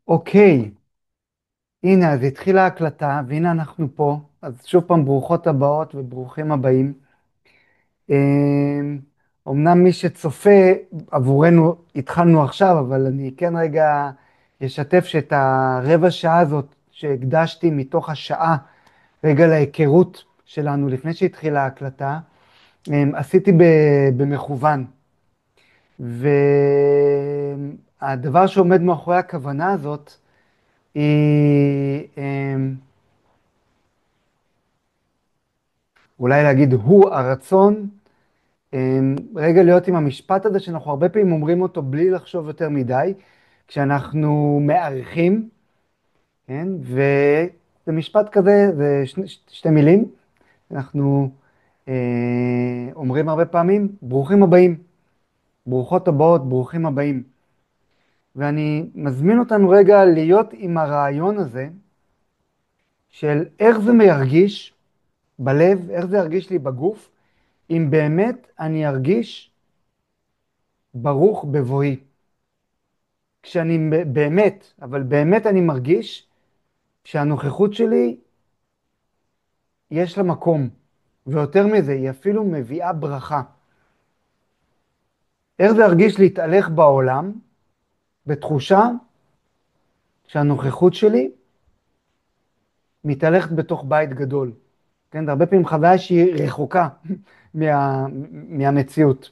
אוקיי, הנה, אז התחילה ההקלטה, והנה אנחנו פה. אז שוב פעם, ברוכות הבאות וברוכים הבאים. אמ, אמנם מי שצופה עבורנו, התחלנו עכשיו, אבל אני כן רגע אשתף שאת הרבע שעה הזאת שהקדשתי מתוך השעה, רגע להיכרות שלנו לפני שהתחילה ההקלטה, עשיתי במכוון. והדבר שעומד מאחורי הכוונה הזאת, היא אולי להגיד הוא הרצון, רגע להיות עם המשפט הזה שאנחנו הרבה פעמים אומרים אותו בלי לחשוב יותר מדי, כשאנחנו מארחים, כן? וזה משפט כזה, זה שתי מילים, אנחנו אומרים הרבה פעמים, ברוכים הבאים, ברוכות הבאות, ברוכים הבאים. ואני מזמין אותנו רגע להיות עם הרעיון הזה, של איך זה מרגיש בלב, איך זה ירגיש לי בגוף, אם באמת אני ארגיש ברוך בבואי. כשאני באמת, אבל באמת אני מרגיש שהנוכחות שלי יש לה מקום, ויותר מזה, היא אפילו מביאה ברכה. איך זה ירגיש להתהלך בעולם בתחושה שהנוכחות שלי מתהלכת בתוך בית גדול. כן, זה הרבה פעמים חוויה שהיא רחוקה מהמציאות.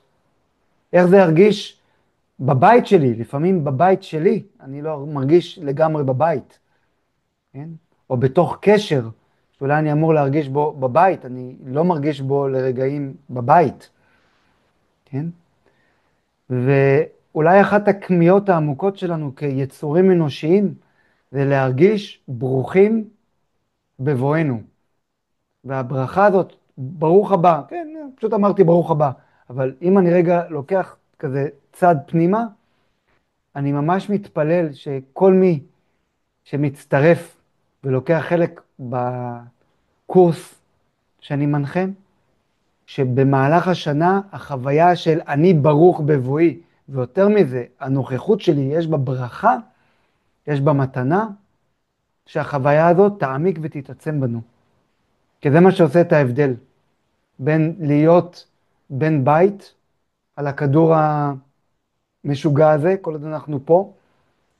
איך זה ירגיש בבית שלי, לפעמים בבית שלי, אני לא מרגיש לגמרי בבית, כן? או בתוך קשר, שאולי אני אמור להרגיש בו בבית, אני לא מרגיש בו לרגעים בבית, כן? ואולי אחת הכמיהות העמוקות שלנו כיצורים אנושיים, זה להרגיש ברוכים בבואנו. והברכה הזאת, ברוך הבא, כן, פשוט אמרתי ברוך הבא, אבל אם אני רגע לוקח כזה צד פנימה, אני ממש מתפלל שכל מי שמצטרף ולוקח חלק בקורס שאני מנחה, שבמהלך השנה החוויה של אני ברוך בבואי, ויותר מזה, הנוכחות שלי, יש בה ברכה, יש בה מתנה, שהחוויה הזאת תעמיק ותתעצם בנו. כי זה מה שעושה את ההבדל בין להיות בן בית על הכדור המשוגע הזה, כל עוד אנחנו פה,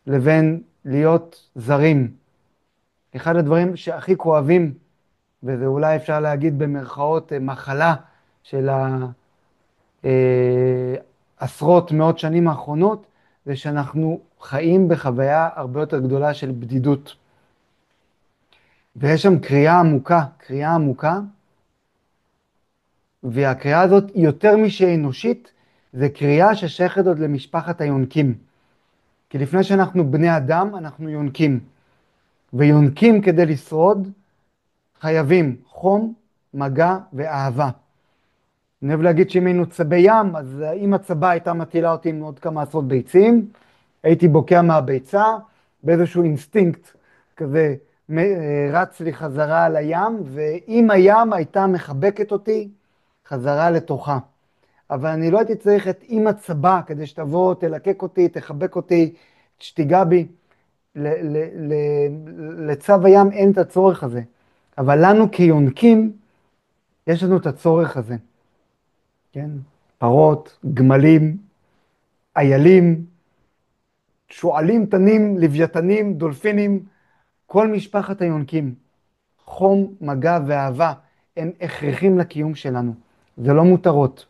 לבין להיות זרים. אחד הדברים שהכי כואבים, וזה אולי אפשר להגיד במרכאות מחלה של עשרות מאות שנים האחרונות, זה שאנחנו חיים בחוויה הרבה יותר גדולה של בדידות. ויש שם קריאה עמוקה, קריאה עמוקה, והקריאה הזאת יותר משאנושית, זה קריאה ששייכת עוד למשפחת היונקים. כי לפני שאנחנו בני אדם, אנחנו יונקים. ויונקים כדי לשרוד, חייבים חום, מגע ואהבה. אני אוהב להגיד שאם היינו צבי ים, אז אם הצבה הייתה מטילה אותי עם עוד כמה עשרות ביצים, הייתי בוקע מהביצה, באיזשהו אינסטינקט כזה רץ לי חזרה על הים, ואם הים הייתה מחבקת אותי, חזרה לתוכה. אבל אני לא הייתי צריך את אמא צבה כדי שתבוא, תלקק אותי, תחבק אותי, שתיגע בי. לצב הים אין את הצורך הזה. אבל לנו כיונקים, יש לנו את הצורך הזה. כן? פרות, גמלים, איילים, שועלים, תנים, לוויתנים, דולפינים, כל משפחת היונקים. חום, מגע ואהבה הם הכרחים לקיום שלנו. זה לא מותרות.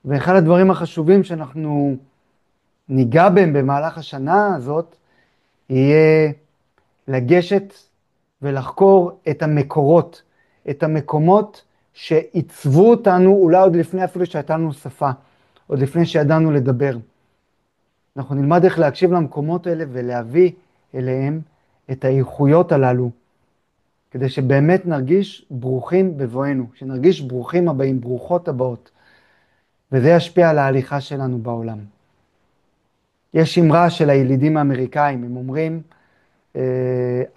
ואחד הדברים החשובים שאנחנו ניגע בהם במהלך השנה הזאת, יהיה לגשת ולחקור את המקורות, את המקומות שעיצבו אותנו, אולי עוד לפני אפילו שהייתה לנו שפה, עוד לפני שידענו לדבר. אנחנו נלמד איך להקשיב למקומות האלה ולהביא אליהם את האיכויות הללו, כדי שבאמת נרגיש ברוכים בבואנו, שנרגיש ברוכים הבאים, ברוכות הבאות, וזה ישפיע על ההליכה שלנו בעולם. יש אמרה של הילידים האמריקאים, הם אומרים,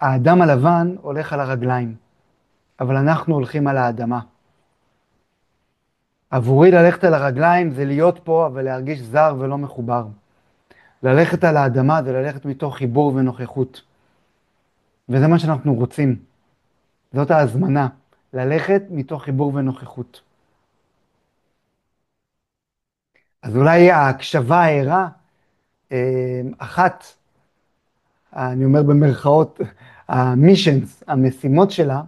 האדם הלבן הולך על הרגליים, אבל אנחנו הולכים על האדמה. עבורי ללכת על הרגליים זה להיות פה, אבל להרגיש זר ולא מחובר. ללכת על האדמה זה ללכת מתוך חיבור ונוכחות. וזה מה שאנחנו רוצים. זאת ההזמנה, ללכת מתוך חיבור ונוכחות. אז אולי ההקשבה הערה, אחת, אני אומר במרכאות, המישנס, המשימות שלה,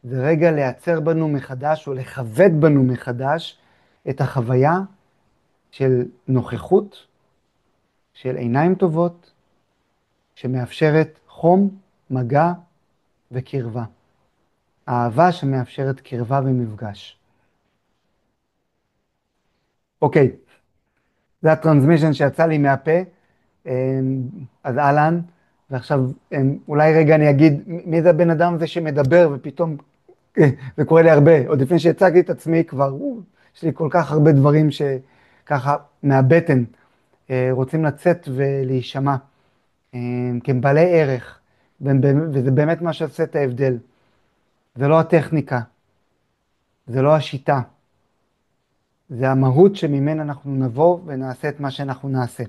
זה רגע לייצר בנו מחדש או לכבד בנו מחדש את החוויה של נוכחות, של עיניים טובות, שמאפשרת חום, מגע וקרבה. אהבה שמאפשרת קרבה ומפגש. אוקיי, זה הטרנסמישן שיצא לי מהפה, אז אהלן, ועכשיו אולי רגע אני אגיד מי זה הבן אדם הזה שמדבר ופתאום זה קורה לי הרבה, עוד לפני שהצגתי את עצמי כבר, יש לי כל כך הרבה דברים שככה מהבטן רוצים לצאת ולהישמע, כי הם בעלי ערך, וזה באמת מה שעושה את ההבדל. זה לא הטכניקה, זה לא השיטה, זה המהות שממנה אנחנו נבוא ונעשה את מה שאנחנו נעשה.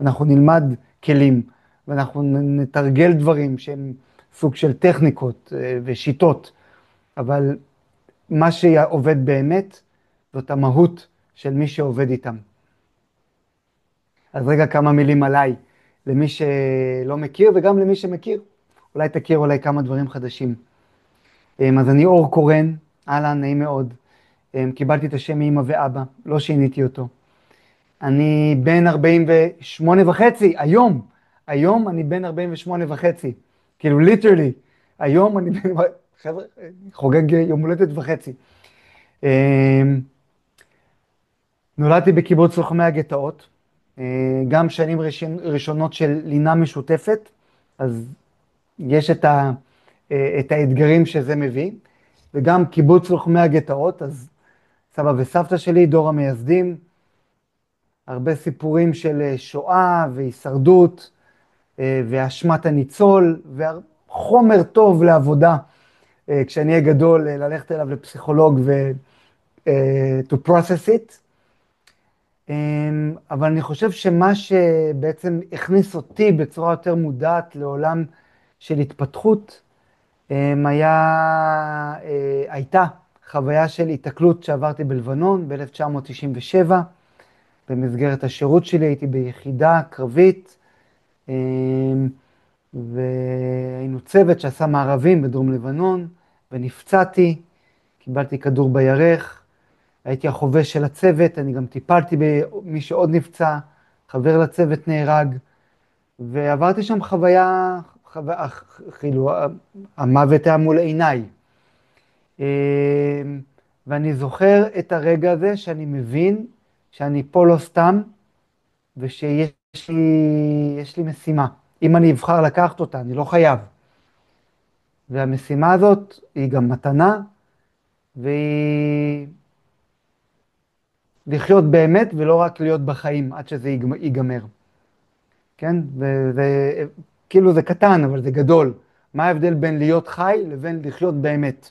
אנחנו נלמד כלים, ואנחנו נתרגל דברים שהם סוג של טכניקות ושיטות, אבל מה שעובד באמת, זאת המהות של מי שעובד איתם. אז רגע כמה מילים עליי, למי שלא מכיר וגם למי שמכיר. אולי תכיר אולי כמה דברים חדשים. אז אני אור קורן, אהלן, נעים מאוד. קיבלתי את השם מאמא ואבא, לא שיניתי אותו. אני בן 48 וחצי, היום אני בן 48 וחצי. כאילו ליטרלי, היום אני בן, חבר'ה, חוגג יום הולדת וחצי. נולדתי בקיבוץ לוחמי הגטאות, גם שנים ראשונות של לינה משותפת, אז יש את האתגרים שזה מביא, וגם קיבוץ לוחמי הגטאות, אז סבא וסבתא שלי, דור המייסדים, הרבה סיפורים של שואה והישרדות, ואשמת הניצול, וחומר טוב לעבודה, כשאני אהיה גדול, ללכת אליו לפסיכולוג to process it. אבל אני חושב שמה שבעצם הכניס אותי בצורה יותר מודעת לעולם של התפתחות, הייתה חוויה של התקלות שעברתי בלבנון ב-1997, במסגרת השירות שלי הייתי ביחידה קרבית, והיינו צוות שעשה מערבים בדרום לבנון, ונפצעתי, קיבלתי כדור בירך, הייתי החובש של הצוות, אני גם טיפלתי במי שעוד נפצע, חבר לצוות נהרג, ועברתי שם חוויה, כאילו, המוות היה מול עיניי. ואני זוכר את הרגע הזה שאני מבין שאני פה לא סתם, ושיש לי משימה. אם אני אבחר לקחת אותה, אני לא חייב. והמשימה הזאת היא גם מתנה, והיא לחיות באמת ולא רק להיות בחיים עד שזה ייגמר. כן? וזה, כאילו זה קטן, אבל זה גדול. מה ההבדל בין להיות חי לבין לחיות באמת?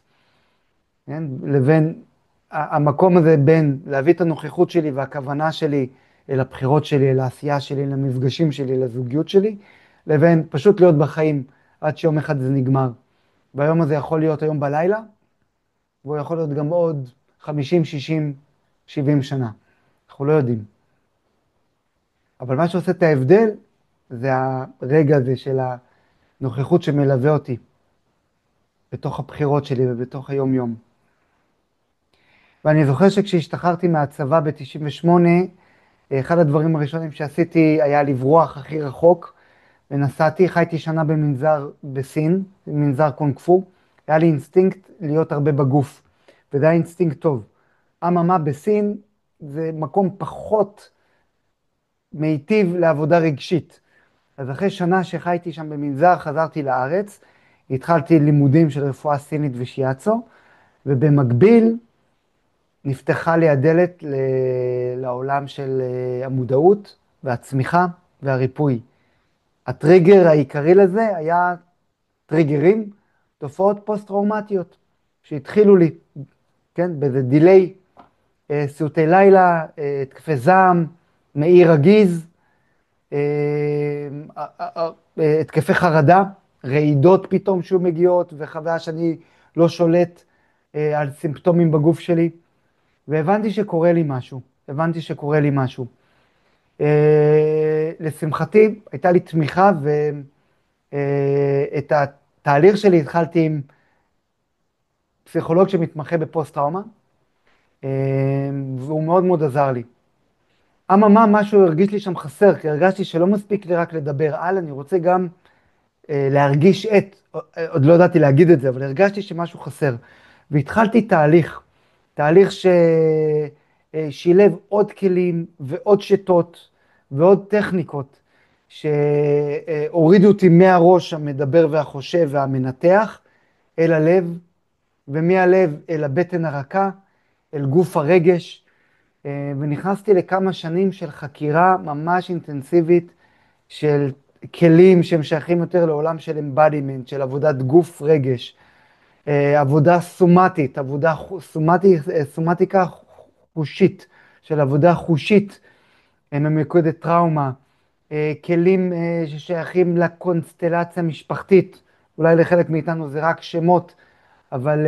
כן? לבין המקום הזה בין להביא את הנוכחות שלי והכוונה שלי אל הבחירות שלי, אל העשייה שלי, אל המפגשים שלי, אל הזוגיות שלי, לבין פשוט להיות בחיים עד שיום אחד זה נגמר. והיום הזה יכול להיות היום בלילה, והוא יכול להיות גם עוד 50, 60, 70 שנה. אנחנו לא יודעים. אבל מה שעושה את ההבדל, זה הרגע הזה של הנוכחות שמלווה אותי, בתוך הבחירות שלי ובתוך היום-יום. ואני זוכר שכשהשתחררתי מהצבא ב-98, אחד הדברים הראשונים שעשיתי היה לברוח הכי רחוק, ונסעתי, חייתי שנה במנזר בסין, מנזר קונג פו, היה לי אינסטינקט להיות הרבה בגוף, וזה היה אינסטינקט טוב. אממה בסין זה מקום פחות מיטיב לעבודה רגשית. אז אחרי שנה שחייתי שם במנזר, חזרתי לארץ, התחלתי לימודים של רפואה סינית ושיאצו, ובמקביל נפתחה לי הדלת לעולם של המודעות והצמיחה והריפוי. הטריגר העיקרי לזה היה טריגרים, תופעות פוסט-טראומטיות, שהתחילו לי, כן, באיזה דיליי, סיוטי לילה, תקפי זעם, מעי רגיז, התקפי חרדה, רעידות פתאום שהוא מגיעות, וחוויה שאני לא שולט על סימפטומים בגוף שלי, והבנתי שקורה לי משהו, הבנתי שקורה לי משהו. לשמחתי, הייתה לי תמיכה, ואת התהליך שלי התחלתי עם פסיכולוג שמתמחה בפוסט-טראומה, והוא מאוד מאוד עזר לי. אממה, משהו הרגיש לי שם חסר, כי הרגשתי שלא מספיק לי רק לדבר על, אני רוצה גם להרגיש עוד לא ידעתי להגיד את זה, אבל הרגשתי שמשהו חסר. והתחלתי תהליך ששילב עוד כלים ועוד שיטות ועוד טכניקות, שהורידו אותי מהראש המדבר והחושב והמנתח אל הלב, ומהלב אל הבטן הרכה, אל גוף הרגש, ונכנסתי לכמה שנים של חקירה ממש אינטנסיבית של כלים שהם שייכים יותר לעולם של embodiment, של עבודת גוף רגש, עבודה סומטית, סומטיקה חושית, של עבודה חושית ממוקדת טראומה, כלים ששייכים לקונסטלציה משפחתית, אולי לחלק מאיתנו זה רק שמות, אבל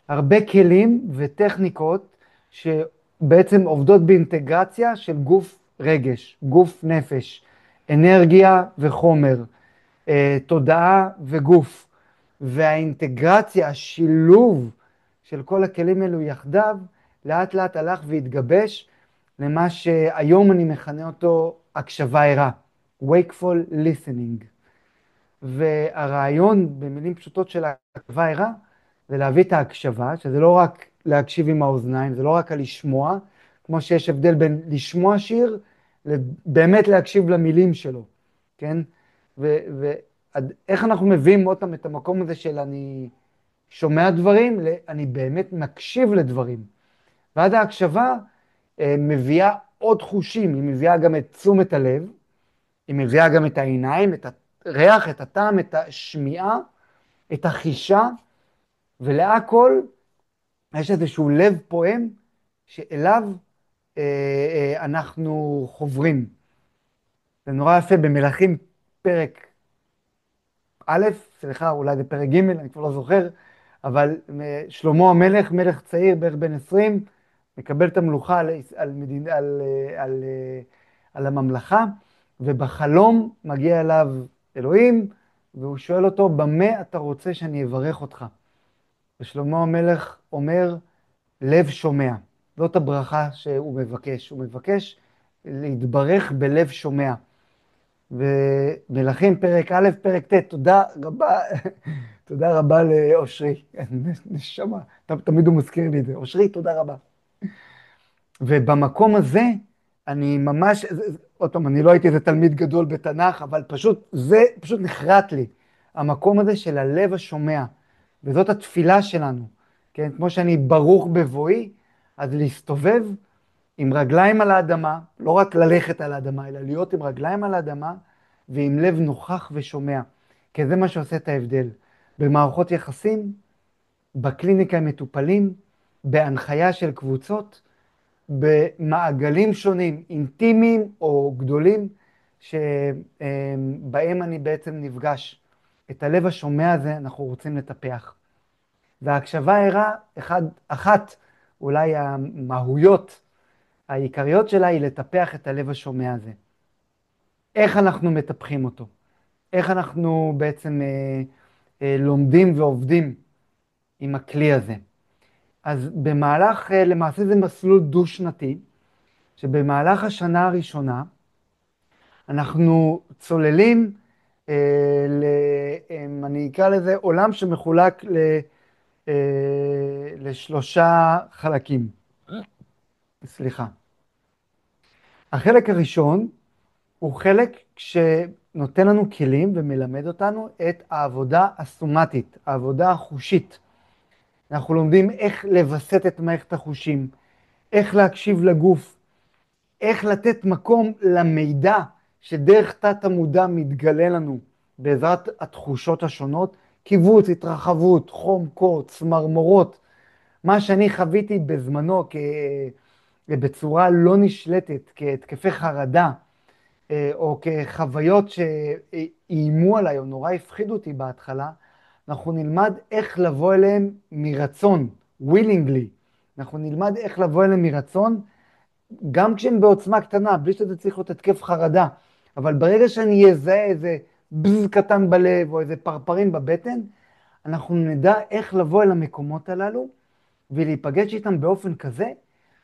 הרבה כלים וטכניקות שבעצם עובדות באינטגרציה של גוף רגש, גוף נפש, אנרגיה וחומר, תודעה וגוף. והאינטגרציה, השילוב של כל הכלים האלו יחדיו, לאט לאט הלך והתגבש למה שהיום אני מכנה אותו הקשבה ערה, wakeful listening. והרעיון במילים פשוטות של הקשבה ערה, זה להביא את ההקשבה, שזה לא רק להקשיב עם האוזניים, זה לא רק הלשמוע, כמו שיש הבדל בין לשמוע שיר, באמת להקשיב למילים שלו, כן? ואיך אנחנו מביאים אותם את המקום הזה של אני שומע דברים, אני באמת מקשיב לדברים. ועד ההקשבה מביאה עוד חושים, היא מביאה גם את תשומת הלב, היא מביאה גם את העיניים, את הריח, את הטעם, את השמיעה, את החישה, ולהכל יש איזשהו לב פועם שאליו אנחנו חוברים. זה נורא יפה במלכים פרק א', סליחה, אולי זה פרק ג', אני כבר לא זוכר, אבל שלמה המלך, מלך צעיר, בערך בן 20, מקבל את המלוכה על הממלכה, ובחלום מגיע אליו אלוהים, והוא שואל אותו, במה אתה רוצה שאני אברך אותך? ושלמה המלך אומר, לב שומע. זאת הברכה שהוא מבקש. הוא מבקש להתברך בלב שומע. ומלכים פרק א', פרק ט', תודה רבה, תודה רבה לאושרי, נשמה, תמיד הוא מזכיר לי את זה, אושרי, תודה רבה. ובמקום הזה, אני ממש, עוד פעם, אני לא הייתי איזה תלמיד גדול בתנ"ך, אבל זה פשוט נחרט לי, המקום הזה של הלב השומע, וזאת התפילה שלנו, כן? כמו שאני ברוך בבואי, אז להסתובב עם רגליים על האדמה, לא רק ללכת על האדמה, אלא להיות עם רגליים על האדמה, ועם לב נוכח ושומע, כי זה מה שעושה את ההבדל. במערכות יחסים, בקליניקה הם מטופלים, בהנחיה של קבוצות, במעגלים שונים, אינטימיים או גדולים, שבהם אני בעצם נפגש. את הלב השומע הזה אנחנו רוצים לטפח. וההקשבה ערה, אחת אולי המהויות העיקריות שלה היא לטפח את הלב השומע הזה. איך אנחנו מטפחים אותו? איך אנחנו בעצם לומדים ועובדים עם הכלי הזה? אז במהלך, למעשה זה מסלול דו-שנתי, שבמהלך השנה הראשונה אנחנו צוללים, אני אקרא לזה עולם שמחולק לשלושה חלקים. סליחה. החלק הראשון הוא חלק שנותן לנו כלים ומלמד אותנו את העבודה הסומטית, העבודה החושית. אנחנו לומדים איך לבסט את מערכת החושים, איך להקשיב לגוף, איך לתת מקום למידע שדרך תת המודע מתגלה לנו בעזרת התחושות השונות, קיבוץ, התרחבות, חום, קור, צמרמורות, מה שאני חוויתי בזמנו בצורה לא נשלטת, כהתקפי חרדה, או כחוויות שאיימו עליי או נורא הפחידו אותי בהתחלה, אנחנו נלמד איך לבוא אליהם מרצון, willingly. אנחנו נלמד איך לבוא אליהם מרצון, גם כשהם בעוצמה קטנה, בלי שזה צריך להיות התקף חרדה. אבל ברגע שאני אזהה איזה בז קטן בלב או איזה פרפרים בבטן, אנחנו נדע איך לבוא אל המקומות הללו ולהיפגש איתם באופן כזה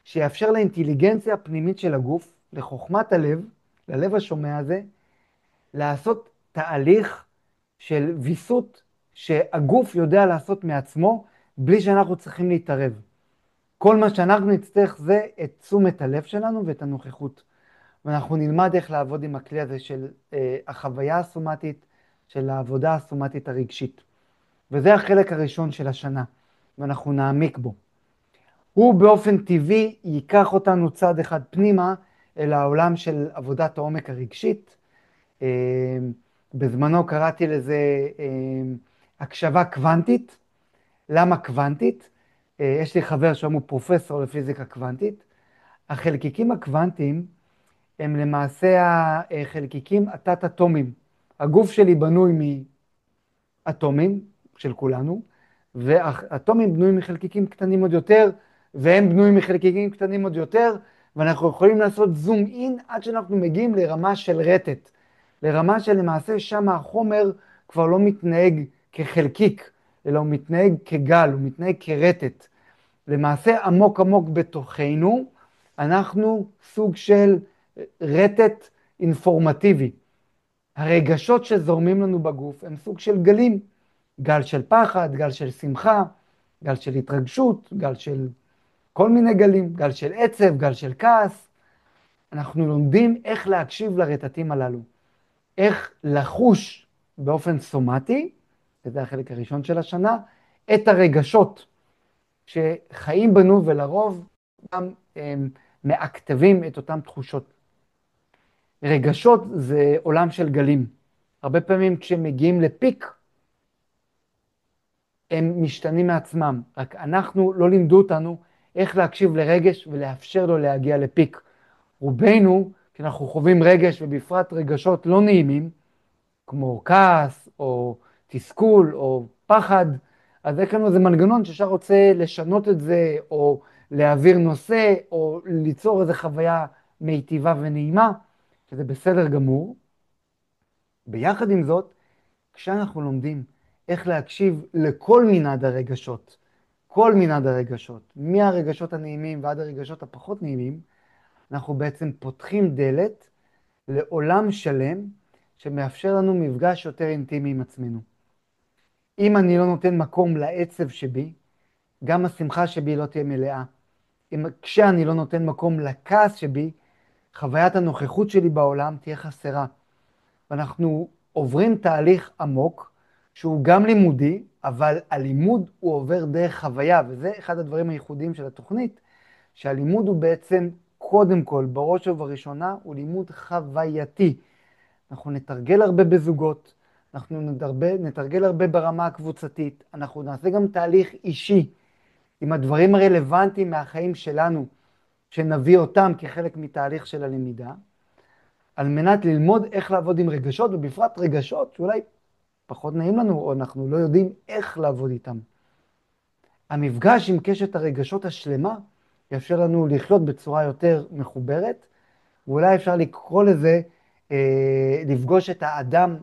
שיאפשר לאינטליגנציה הפנימית של הגוף, לחוכמת הלב, ללב השומע הזה, לעשות תהליך של ויסות שהגוף יודע לעשות מעצמו בלי שאנחנו צריכים להתערב. כל מה שאנחנו נצטרך זה את תשומת הלב שלנו ואת הנוכחות. ואנחנו נלמד איך לעבוד עם הכלי הזה של החוויה הסומטית, של העבודה הסומטית הרגשית. וזה החלק הראשון של השנה, ואנחנו נעמיק בו. הוא באופן טבעי ייקח אותנו צעד אחד פנימה אל העולם של עבודת העומק הרגשית. בזמנו קראתי לזה הקשבה קוונטית. למה קוונטית? יש לי חבר שם הוא פרופסור לפיזיקה קוונטית. החלקיקים הקוונטיים הם למעשה החלקיקים התת-אטומיים. הגוף שלי בנוי מאטומים של כולנו, ואטומים בנויים מחלקיקים קטנים עוד יותר, והם בנויים מחלקיקים קטנים עוד יותר, ואנחנו יכולים לעשות זום אין עד שאנחנו מגיעים לרמה של רטט, לרמה שלמעשה שם החומר כבר לא מתנהג כחלקיק, אלא הוא מתנהג כגל, הוא מתנהג כרטט. למעשה עמוק עמוק בתוכנו, אנחנו סוג של רטט אינפורמטיבי. הרגשות שזורמים לנו בגוף הם סוג של גלים, גל של פחד, גל של שמחה, גל של התרגשות, גל של כל מיני גלים, גל של עצב, גל של כעס. אנחנו לומדים איך להקשיב לרטטים הללו, איך לחוש באופן סומטי, וזה החלק הראשון של השנה, את הרגשות שחיים בנו ולרוב גם מאקטבים את אותם תחושות. רגשות זה עולם של גלים. הרבה פעמים כשמגיעים לפיק, הם משתנים מעצמם. רק אנחנו לא לימדו אותנו איך להקשיב לרגש ולאפשר לו להגיע לפיק. רובנו, כשאנחנו חווים רגש ובפרט רגשות לא נעימים, כמו כעס או תסכול או פחד, אז יש לנו איזה מנגנון שאפשר רוצה לשנות את זה או להעביר נושא או ליצור איזו חוויה מיטיבה ונעימה, שזה בסדר גמור. ביחד עם זאת, כשאנחנו לומדים איך להקשיב לכל מנעד הרגשות, כל מנעד הרגשות, מהרגשות הנעימים ועד הרגשות הפחות נעימים, אנחנו בעצם פותחים דלת לעולם שלם שמאפשר לנו מפגש יותר אינטימי עם עצמנו. אם אני לא נותן מקום לעצב שבי, גם השמחה שבי לא תהיה מלאה. כשאני לא נותן מקום לכעס שבי, חוויית הנוכחות שלי בעולם תהיה חסרה. ואנחנו עוברים תהליך עמוק, שהוא גם לימודי, אבל הלימוד הוא עובר דרך חוויה, וזה אחד הדברים הייחודיים של התוכנית, שהלימוד הוא בעצם קודם כל, בראש ובראשונה, הוא לימוד חווייתי. אנחנו נתרגל הרבה בזוגות, אנחנו נתרגל הרבה ברמה הקבוצתית, אנחנו נעשה גם תהליך אישי, עם הדברים הרלוונטיים מהחיים שלנו, שנביא אותם כחלק מתהליך של הלמידה, על מנת ללמוד איך לעבוד עם רגשות, ובפרט רגשות שאולי פחות נעים לנו, או אנחנו לא יודעים איך לעבוד איתם. המפגש עם קשת הרגשות השלמה, יאפשר לנו לחיות בצורה יותר מחוברת, ואולי אפשר לקרוא לזה, לפגוש את האדם,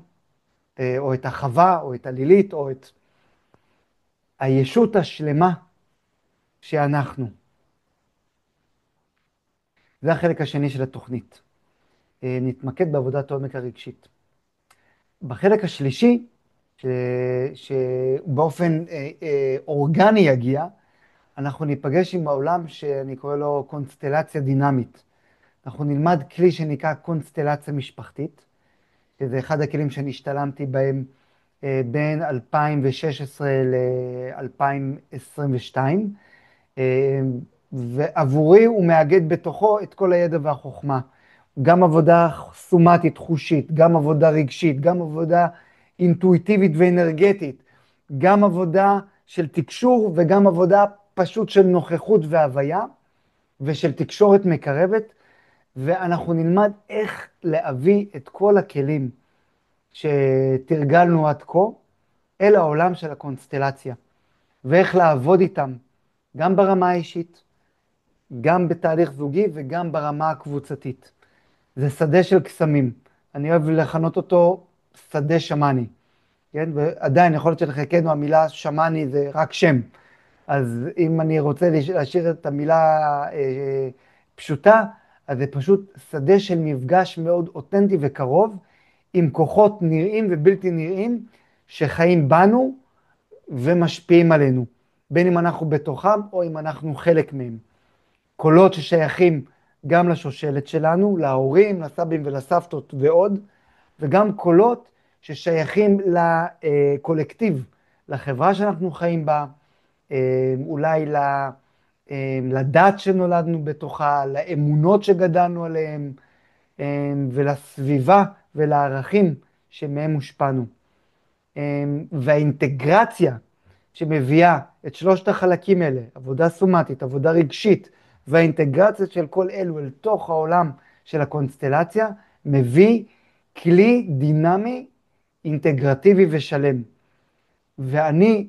או את החווה, או את הלילית, או את הישות השלמה שאנחנו. זה החלק השני של התוכנית. נתמקד בעבודת העומק הרגשית. בחלק השלישי, שבאופן אורגני יגיע, אנחנו ניפגש עם העולם שאני קורא לו קונסטלציה דינמית. אנחנו נלמד כלי שנקרא קונסטלציה משפחתית, שזה אחד הכלים שאני השתלמתי בהם בין 2016 ל-2022, ועבורי הוא מאגד בתוכו את כל הידע והחוכמה. גם עבודה סומטית, חושית, גם עבודה רגשית, גם עבודה אינטואיטיבית ואנרגטית, גם עבודה של תקשור וגם עבודה פשוט של נוכחות והוויה ושל תקשורת מקרבת, ואנחנו נלמד איך להביא את כל הכלים שתרגלנו עד כה אל העולם של הקונסטלציה, ואיך לעבוד איתם, גם ברמה האישית, גם בתהליך זוגי וגם ברמה הקבוצתית. זה שדה של קסמים. אני אוהב לכנות אותו שדה שמאני. כן? ועדיין יכול להיות שלחלקנו המילה שמאני זה רק שם. אז אם אני רוצה להשאיר את המילה פשוטה, אז זה פשוט שדה של מפגש מאוד אותנטי וקרוב, עם כוחות נראים ובלתי נראים, שחיים בנו ומשפיעים עלינו, בין אם אנחנו בתוכם או אם אנחנו חלק מהם. קולות ששייכים גם לשושלת שלנו, להורים, לסבים ולסבתות ועוד, וגם קולות ששייכים לקולקטיב, לחברה שאנחנו חיים בה, אולי לדת שנולדנו בתוכה, לאמונות שגדלנו עליהן, ולסביבה ולערכים שמהם הושפענו. והאינטגרציה שמביאה את שלושת החלקים האלה, עבודה סומטית, עבודה רגשית, והאינטגרציה של כל אלו אל תוך העולם של הקונסטלציה, מביא כלי דינמי, אינטגרטיבי ושלם. ואני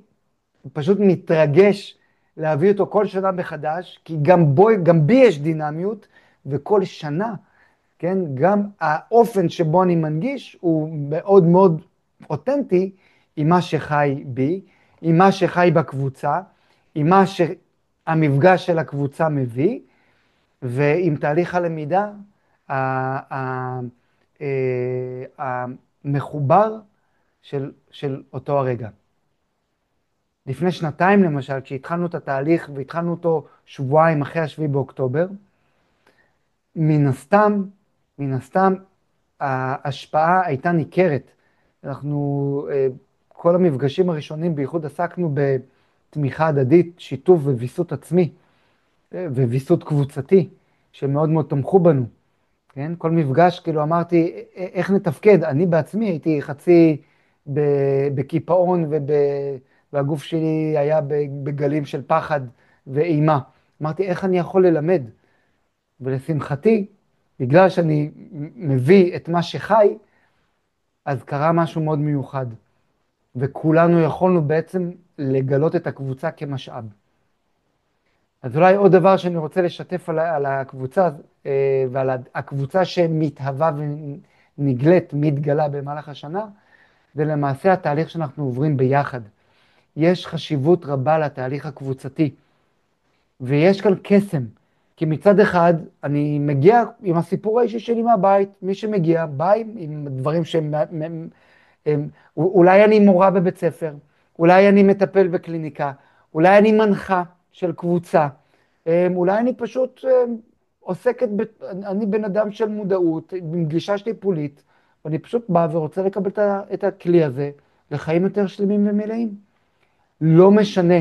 פשוט מתרגש להביא אותו כל שנה מחדש, כי גם בי יש דינמיות, וכל שנה, כן, גם האופן שבו אני מנגיש הוא מאוד מאוד אותנטי עם מה שחי בי, עם מה שחי בקבוצה, עם מה שהמפגש של הקבוצה מביא, ועם תהליך הלמידה המחובר של אותו הרגע. לפני שנתיים למשל, כשהתחלנו את התהליך והתחלנו אותו שבועיים אחרי 7 באוקטובר, מן הסתם ההשפעה הייתה ניכרת. אנחנו, כל המפגשים הראשונים בייחוד עסקנו בתמיכה הדדית, שיתוף וויסות עצמי, וויסות קבוצתי, שמאוד מאוד תמכו בנו. כן? כל מפגש, כאילו אמרתי, איך נתפקד? אני בעצמי הייתי חצי בקיפאון, והגוף שלי היה בגלים של פחד ואימה. אמרתי, איך אני יכול ללמד? ולשמחתי, בגלל שאני מביא את מה שחי, אז קרה משהו מאוד מיוחד. וכולנו יכולנו בעצם לגלות את הקבוצה כמשאב. אז אולי עוד דבר שאני רוצה לשתף על הקבוצה, ועל הקבוצה שמתהווה ונגלית, מתגלה במהלך השנה, זה למעשה התהליך שאנחנו עוברים ביחד. יש חשיבות רבה לתהליך הקבוצתי, ויש כאן קסם, כי מצד אחד אני מגיע עם הסיפור האישי שלי מהבית, מי שמגיע בא עם דברים שהם, אולי אני מורה בבית ספר, אולי אני מטפל בקליניקה, אולי אני מנחה של קבוצה, אולי אני פשוט עוסקת, אני בן אדם של מודעות, עם גישה טיפולית, ואני פשוט בא ורוצה לקבל את הכלי הזה לחיים יותר שלמים ומלאים. לא משנה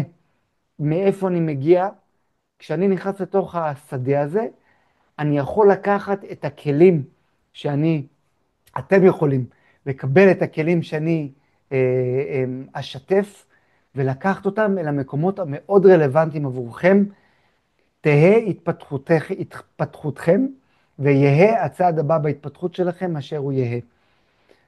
מאיפה אני מגיע, כשאני נכנס לתוך השדה הזה, אני יכול לקחת את הכלים אתם יכולים לקבל את הכלים שאני אשתף, ולקחת אותם אל המקומות המאוד רלוונטיים עבורכם, תהא התפתחותכם, ויהא הצעד הבא בהתפתחות שלכם אשר הוא יהא.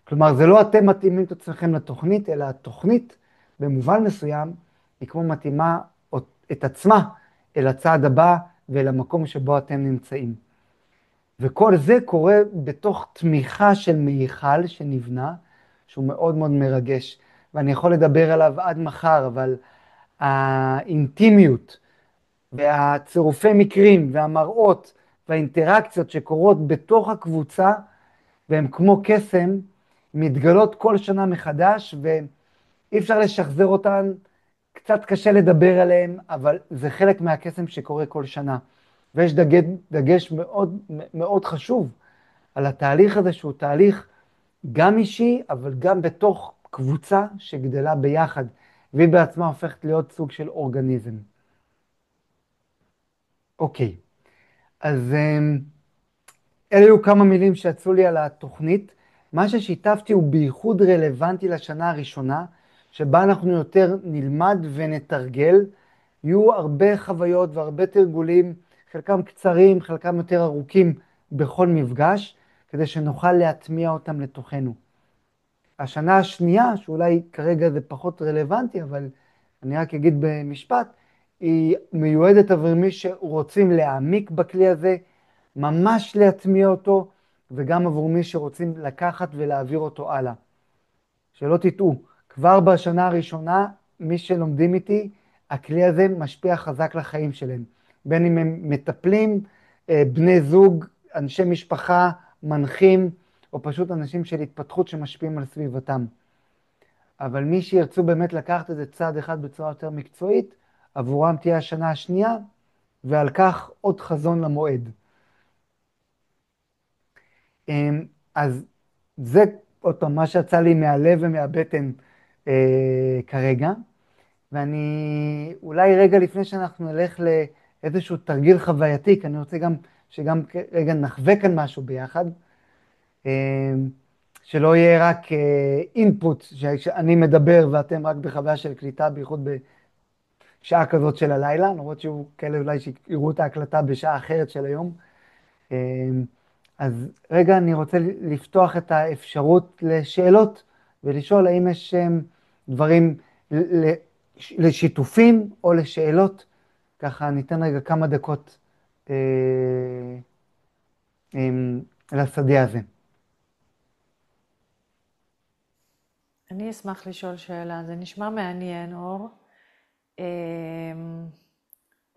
כלומר, זה לא אתם מתאימים את עצמכם לתוכנית, אלא התוכנית במובן מסוים היא כמו מתאימה את עצמה אל הצעד הבא ואל המקום שבו אתם נמצאים. וכל זה קורה בתוך תמיכה של מיכל שנבנה, שהוא מאוד מאוד מרגש, ואני יכול לדבר עליו עד מחר, אבל האינטימיות והצירופי מקרים והמראות והאינטראקציות שקורות בתוך הקבוצה, והם כמו קסם, מתגלות כל שנה מחדש, ואי אפשר לשחזר אותן, קצת קשה לדבר עליהן, אבל זה חלק מהקסם שקורה כל שנה. ויש דגש מאוד מאוד חשוב על התהליך הזה, שהוא תהליך גם אישי, אבל גם בתוך קבוצה שגדלה ביחד, והיא בעצמה הופכת להיות סוג של אורגניזם. אוקיי, אז אלה היו כמה מילים שיצאו לי על התוכנית. מה ששיתפתי הוא בייחוד רלוונטי לשנה הראשונה, שבה אנחנו יותר נלמד ונתרגל. יהיו הרבה חוויות והרבה תרגולים, חלקם קצרים, חלקם יותר ארוכים בכל מפגש, כדי שנוכל להטמיע אותם לתוכנו. השנה השנייה, שאולי כרגע זה פחות רלוונטי, אבל אני רק אגיד במשפט, היא מיועדת עבור מי שרוצים להעמיק בכלי הזה, ממש להטמיע אותו, וגם עבור מי שרוצים לקחת ולהעביר אותו הלאה. שלא תטעו, כבר בשנה הראשונה, מי שלומדים איתי, הכלי הזה משפיע חזק לחיים שלהם. בין אם הם מטפלים, בני זוג, אנשי משפחה, מנחים, או פשוט אנשים של התפתחות שמשפיעים על סביבתם. אבל מי שירצו באמת לקחת את זה צעד אחד בצורה יותר מקצועית, עבורם תהיה השנה השנייה, ועל כך עוד חזון למועד. אז זה עוד פעם מה שיצא לי מהלב ומהבטן כרגע, ואני אולי רגע לפני שאנחנו נלך לאיזשהו תרגיל חווייתי, כי אני רוצה גם שגם רגע נחווה כאן משהו ביחד, שלא יהיה רק אינפוט שאני מדבר ואתם רק בחוויה של קליטה, בייחוד בשעה כזאת של הלילה, למרות שיהיו כאלה אולי שיראו את ההקלטה בשעה אחרת של היום. אז רגע אני רוצה לפתוח את האפשרות לשאלות ולשאול האם יש דברים לשיתופים או לשאלות. ככה ניתן רגע כמה דקות לשדה הזה. אני אשמח לשאול שאלה, זה נשמע מעניין, אור.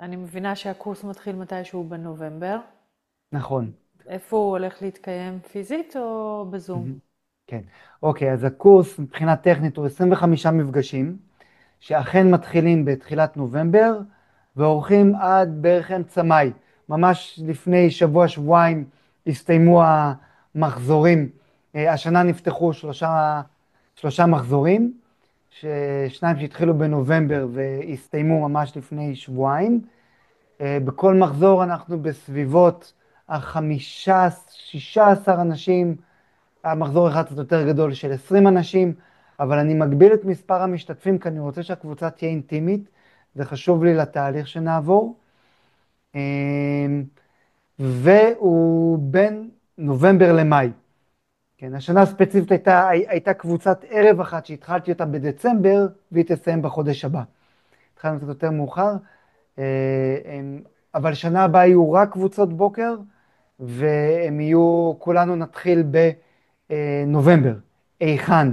אני מבינה שהקורס מתחיל מתישהו בנובמבר. נכון. איפה הוא הולך להתקיים, פיזית או בזום? כן. אוקיי, אז הקורס מבחינה טכנית הוא 25 מפגשים, שאכן מתחילים בתחילת נובמבר, ועורכים עד בערך אמצע מאי. ממש לפני שבוע-שבועיים הסתיימו המחזורים. השנה נפתחו שלושה מחזורים, שניים שהתחילו בנובמבר והסתיימו ממש לפני שבועיים. בכל מחזור אנחנו בסביבות 16 אנשים, המחזור אחד קצת יותר גדול של 20 אנשים, אבל אני מגביל את מספר המשתתפים כי אני רוצה שהקבוצה תהיה אינטימית, זה חשוב לי לתהליך שנעבור. והוא בין נובמבר למאי. כן, השנה הספציפית הייתה קבוצת ערב אחת שהתחלתי אותה בדצמבר, והיא תסיים בחודש הבא. התחלנו קצת יותר מאוחר, אבל שנה הבאה יהיו רק קבוצות בוקר, והם יהיו, כולנו נתחיל בנובמבר. איכן,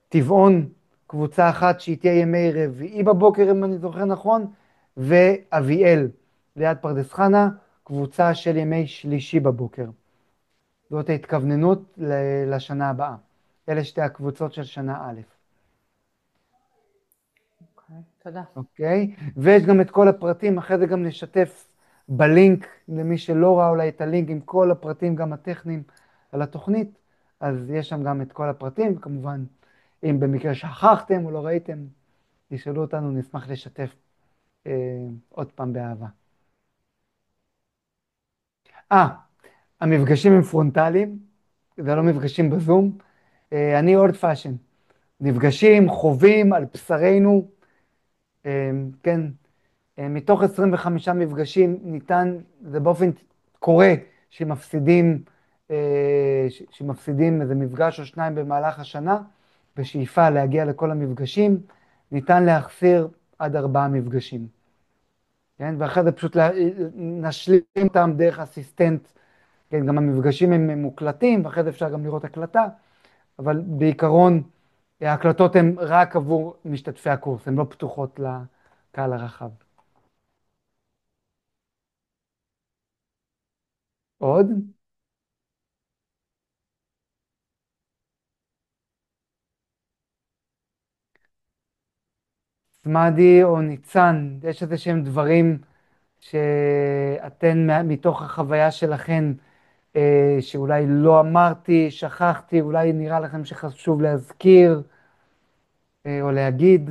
טבעון, קבוצה אחת שהיא תהיה ימי רביעי בבוקר, אם אני זוכר נכון, ואביאל, ליד פרדס חנה, קבוצה של ימי שלישי בבוקר. זאת ההתכווננות לשנה הבאה. אלה שתי הקבוצות של שנה א'. אוקיי, תודה. אוקיי? ויש גם את כל הפרטים, אחרי זה גם נשתף בלינק, למי שלא ראה אולי את הלינק עם כל הפרטים, גם הטכניים על התוכנית, אז יש שם גם את כל הפרטים, וכמובן, אם במקרה שכחתם או לא ראיתם, תשאלו אותנו, נשמח לשתף עוד פעם באהבה. המפגשים הם פרונטליים, זה לא מפגשים בזום, אני אולד פאשן, נפגשים, חווים על בשרנו, כן, מתוך 25 מפגשים ניתן, זה באופן קורה, שמפסידים איזה מפגש או שניים במהלך השנה, בשאיפה להגיע לכל המפגשים, ניתן להחסיר עד 4 מפגשים. כן? ואחרי זה פשוט נשלים אותם דרך אסיסטנט, כן? גם המפגשים הם מוקלטים, ואחרי זה אפשר גם לראות הקלטה, אבל בעיקרון ההקלטות הן רק עבור משתתפי הקורס, הן לא פתוחות לקהל הרחב. עוד? סמדי או ניצן, יש איזה שהם דברים שאתן מתוך החוויה שלכן, שאולי לא אמרתי, שכחתי, אולי נראה לכם שחשוב להזכיר או להגיד.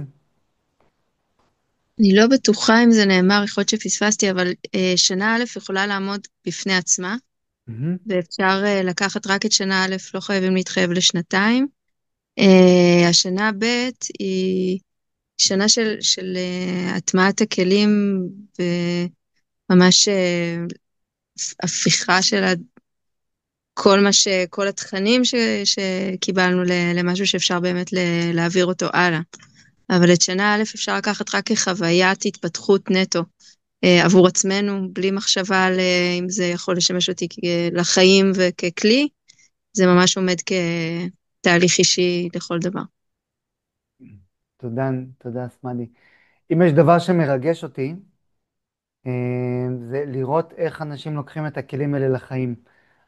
אני לא בטוחה אם זה נאמר, יכול להיות שפספסתי, אבל שנה א' יכולה לעמוד בפני עצמה, ואפשר לקחת רק את שנה א', לא חייבים להתחייב לשנתיים. השנה ב' היא שנה של הטמעת הכלים וממש הפיכה של כל התכנים שקיבלנו למשהו שאפשר באמת להעביר אותו הלאה. אבל את שנה א' אפשר לקחת רק כחוויית התפתחות נטו עבור עצמנו, בלי מחשבה על אם זה יכול לשמש אותי לחיים וככלי, זה ממש עומד כתהליך אישי לכל דבר. תודה סמדי. אם יש דבר שמרגש אותי, זה לראות איך אנשים לוקחים את הכלים האלה לחיים.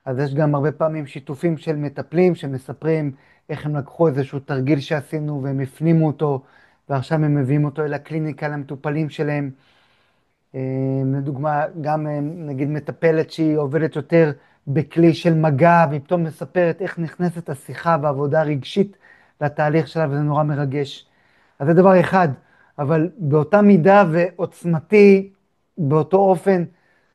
אז יש גם הרבה פעמים שיתופים של מטפלים שמספרים איך הם לקחו איזשהו תרגיל שעשינו והם הפנימו אותו, ועכשיו הם מביאים אותו אל הקליניקה למטופלים שלהם. לדוגמה, גם נגיד מטפלת שהיא עובדת יותר בכלי של מגע, והיא פתאום מספרת איך נכנסת השיחה ועבודה רגשית לתהליך שלה, וזה נורא מרגש. אז זה דבר אחד, אבל באותה מידה ועוצמתי, באותו אופן,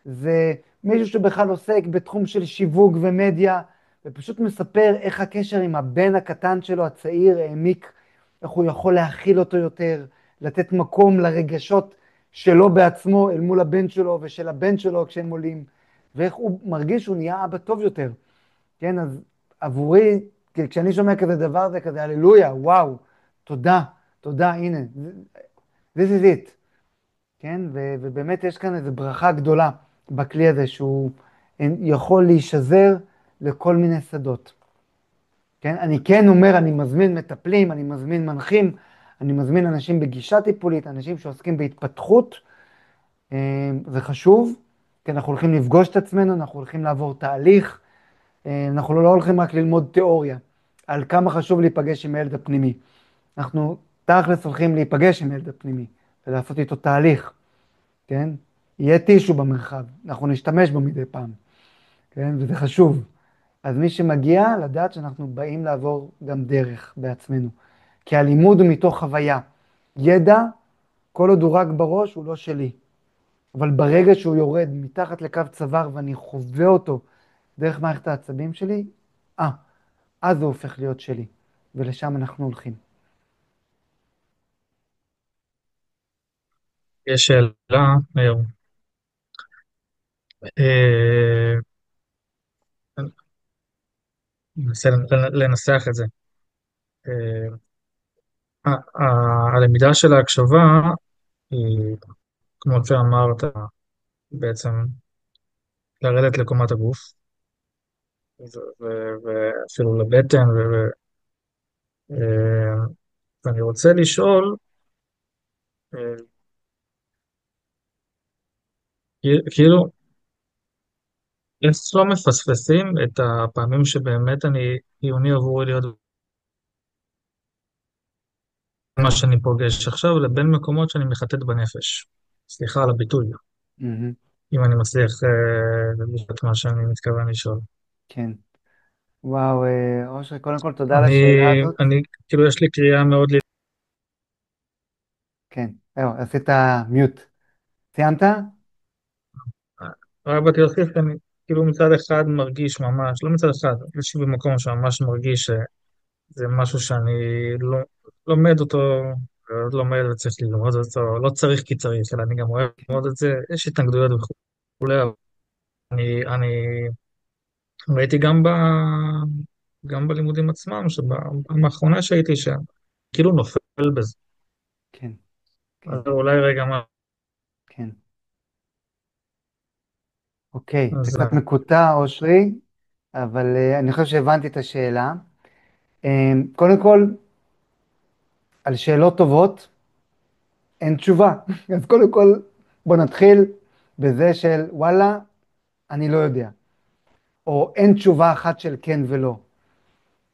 זה מישהו שבכלל עוסק בתחום של שיווק ומדיה, ופשוט מספר איך הקשר עם הבן הקטן שלו, הצעיר, העמיק, איך הוא יכול להכיל אותו יותר, לתת מקום לרגשות שלו בעצמו אל מול הבן שלו ושל הבן שלו כשהם עולים, ואיך הוא מרגיש שהוא נהיה אבא טוב יותר. כן, אז עבורי, כשאני שומע כזה דבר, זה כזה, הללויה, וואו, תודה, הנה, this is it. כן, ובאמת יש כאן איזו ברכה גדולה בכלי הזה, שהוא יכול להישזר לכל מיני שדות. כן, אני כן אומר, אני מזמין מטפלים, אני מזמין מנחים, אני מזמין אנשים בגישה טיפולית, אנשים שעוסקים בהתפתחות, זה חשוב, כי אנחנו הולכים לפגוש את עצמנו, אנחנו הולכים לעבור תהליך, אנחנו לא הולכים רק ללמוד תיאוריה, על כמה חשוב להיפגש עם הילד הפנימי. אנחנו תכלס הולכים להיפגש עם הילד הפנימי, ולעשות איתו תהליך, כן? יהיה טישו במרחב, אנחנו נשתמש בו מדי פעם, כן? וזה חשוב. אז מי שמגיע, לדעת שאנחנו באים לעבור גם דרך בעצמנו. כי הלימוד הוא מתוך חוויה. ידע, כל עוד הוא רק בראש, הוא לא שלי. אבל ברגע שהוא יורד מתחת לקו צוואר ואני חווה אותו דרך מערכת העצבים שלי, אז הוא הופך להיות שלי. ולשם אנחנו הולכים. יש שאלה, מאיר. אני מנסה לנסח את זה. הלמידה של ההקשבה היא, כמו שאמרת, בעצם לרדת לקומת הגוף, ואפילו לבטן, ואני רוצה לשאול, כאילו, איך לא מפספסים את הפעמים שבאמת אני חיוני עבורי להיות מה שאני פוגש עכשיו, לבין מקומות שאני מחטט בנפש. סליחה על הביטוי, אם אני מצליח לשאול מה שאני מתכוון לשאול. כן. וואו, אושרי, קודם כל תודה על השאלה הזאת. כאילו יש לי קריאה מאוד כן, זהו, עשית מיוט. סיימת? רק באתי להוסיף שאני כאילו מצד אחד מרגיש ממש, לא מצד אחד, יש לי במקום שממש מרגיש שזה משהו שאני לא לומד אותו, ועוד לומד וצריך ללמוד אותו, לא צריך כי צריך, אלא אני גם אוהב ללמוד את זה, יש התנגדויות וכולי, אבל אני ראיתי גם בלימודים עצמם, שבפעם האחרונה שהייתי שם, כאילו נופל בזה. כן, כן, אז אולי רגע מה, כן. אוקיי, זה אז קצת מקוטע, אושרי, אבל אני חושב שהבנתי את השאלה. קודם כל, על שאלות טובות אין תשובה. אז קודם כל, בוא נתחיל בזה של וואלה, אני לא יודע. או אין תשובה אחת של כן ולא.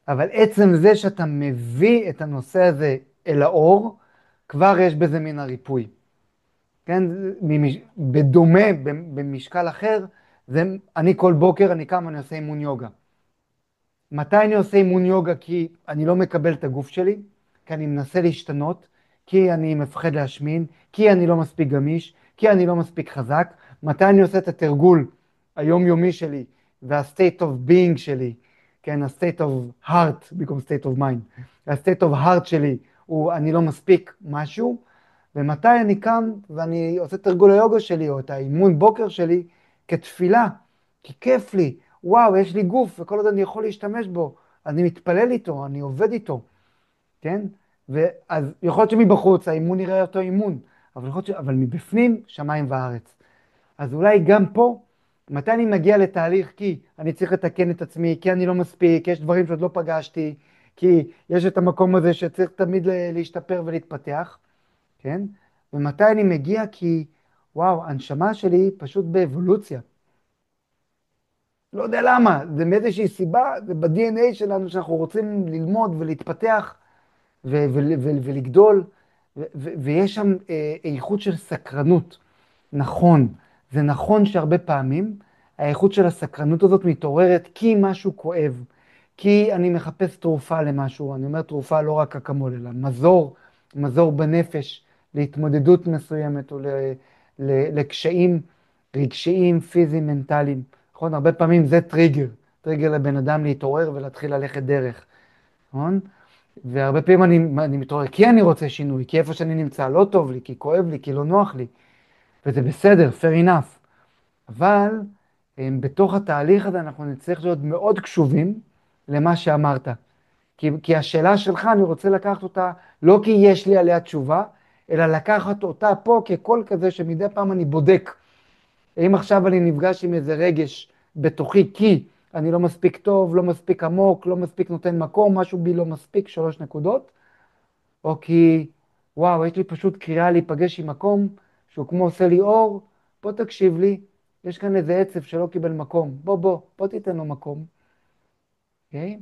אבל עצם זה שאתה מביא את הנושא הזה אל האור, כבר יש בזה מן הריפוי. כן? בדומה, במשקל אחר, אני כל בוקר, אני קם, אני עושה אימון יוגה. מתי אני עושה אימון יוגה? כי אני לא מקבל את הגוף שלי, כי אני מנסה להשתנות, כי אני מפחד להשמין, כי אני לא מספיק גמיש, כי אני לא מספיק חזק. מתי אני עושה את התרגול היומיומי שלי וה-state of being שלי, כן, ה-state of heart במקום state of mind. ה-state of heart שלי הוא אני לא מספיק משהו, ומתי אני קם ואני עושה תרגול היוגה שלי או את האימון בוקר שלי כתפילה, כי כיף לי, וואו, יש לי גוף, וכל עוד אני יכול להשתמש בו, אני מתפלל איתו, אני עובד איתו, כן? ואז יכול להיות שמבחוץ האימון יראה אותו אימון, אבל מבפנים, שמיים וארץ. אז אולי גם פה, מתי אני מגיע לתהליך? כי אני צריך לתקן את עצמי, כי אני לא מספיק, יש דברים שעוד לא פגשתי, כי יש את המקום הזה שצריך תמיד להשתפר ולהתפתח, כן? ומתי אני מגיע? כי, וואו, הנשמה שלי פשוט באבולוציה. לא יודע למה, זה מאיזושהי סיבה, זה ב-DNA שלנו שאנחנו רוצים ללמוד ולהתפתח ולגדול, ויש שם איכות של סקרנות. נכון, זה נכון שהרבה פעמים האיכות של הסקרנות הזאת מתעוררת כי משהו כואב, כי אני מחפש תרופה למשהו, אני אומר תרופה לא רק אקמול, אלא מזור, מזור בנפש, להתמודדות מסוימת או לקשיים רגשיים, פיזיים, מנטליים. נכון? הרבה פעמים זה טריגר, טריגר לבן אדם להתעורר ולהתחיל ללכת דרך. נכון? והרבה פעמים אני מתעורר כי אני רוצה שינוי, כי איפה שאני נמצא לא טוב לי, כי כואב לי, כי לא נוח לי. וזה בסדר, fair enough. אבל בתוך התהליך הזה אנחנו נצטרך להיות מאוד קשובים למה שאמרת. כי השאלה שלך, אני רוצה לקחת אותה לא כי יש לי עליה תשובה, אלא לקחת אותה פה כקול כזה שמדי פעם אני בודק. אם עכשיו אני נפגש עם איזה רגש בתוכי כי אני לא מספיק טוב, לא מספיק עמוק, לא מספיק נותן מקום, משהו בי לא מספיק, 3 נקודות, או כי, וואו, יש לי פשוט קריאה להיפגש עם מקום שהוא כמו עושה לי אור, בוא תקשיב לי, יש כאן איזה עצב שלא קיבל מקום, בוא תיתן לו מקום. אוקיי?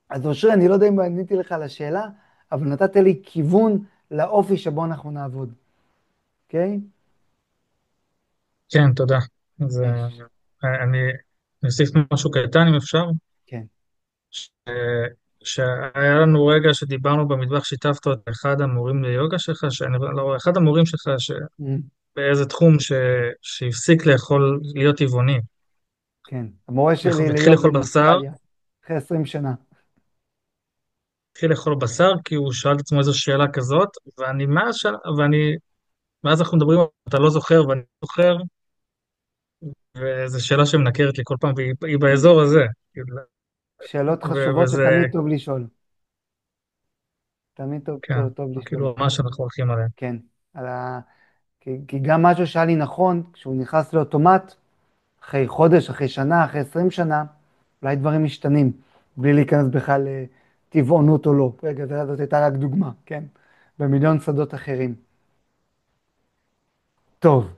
אז אושרי, אני לא יודע אם עניתי לך על השאלה, אבל נתת לי כיוון לאופי שבו אנחנו נעבוד. אוקיי? כן, תודה. אז יש. אני אוסיף משהו קטן אם אפשר. כן. אה, שהיה לנו רגע שדיברנו במטבח, שיתפת את אחד המורים ליוגה שלך, לא, אחד המורים שלך Mm, באיזה תחום שהפסיק לאכול, להיות טבעוני. כן. המורה שלי התחיל ליוגה לאכול בשר, מאוסטרליה, אחרי 20 שנה. התחיל לאכול בשר כי הוא שאל את עצמו איזו שאלה כזאת, מאז אנחנו מדברים, אתה לא זוכר ואני זוכר, וזו שאלה שמנקרת לי כל פעם, והיא באזור הזה. כאילו, שאלות חשובות וזה, שתמיד טוב לשאול. תמיד טוב, כן, טוב, טוב לשאול. כאילו מה שאנחנו הולכים עליהם. כן. על ה... כי גם משהו שהיה לי נכון, כשהוא נכנס לאוטומט, אחרי חודש, אחרי שנה, אחרי 20 שנה, אולי דברים משתנים, בלי להיכנס בכלל לטבעונות או לא. רגע, זאת הייתה רק דוגמה, כן? במיליון שדות אחרים. טוב,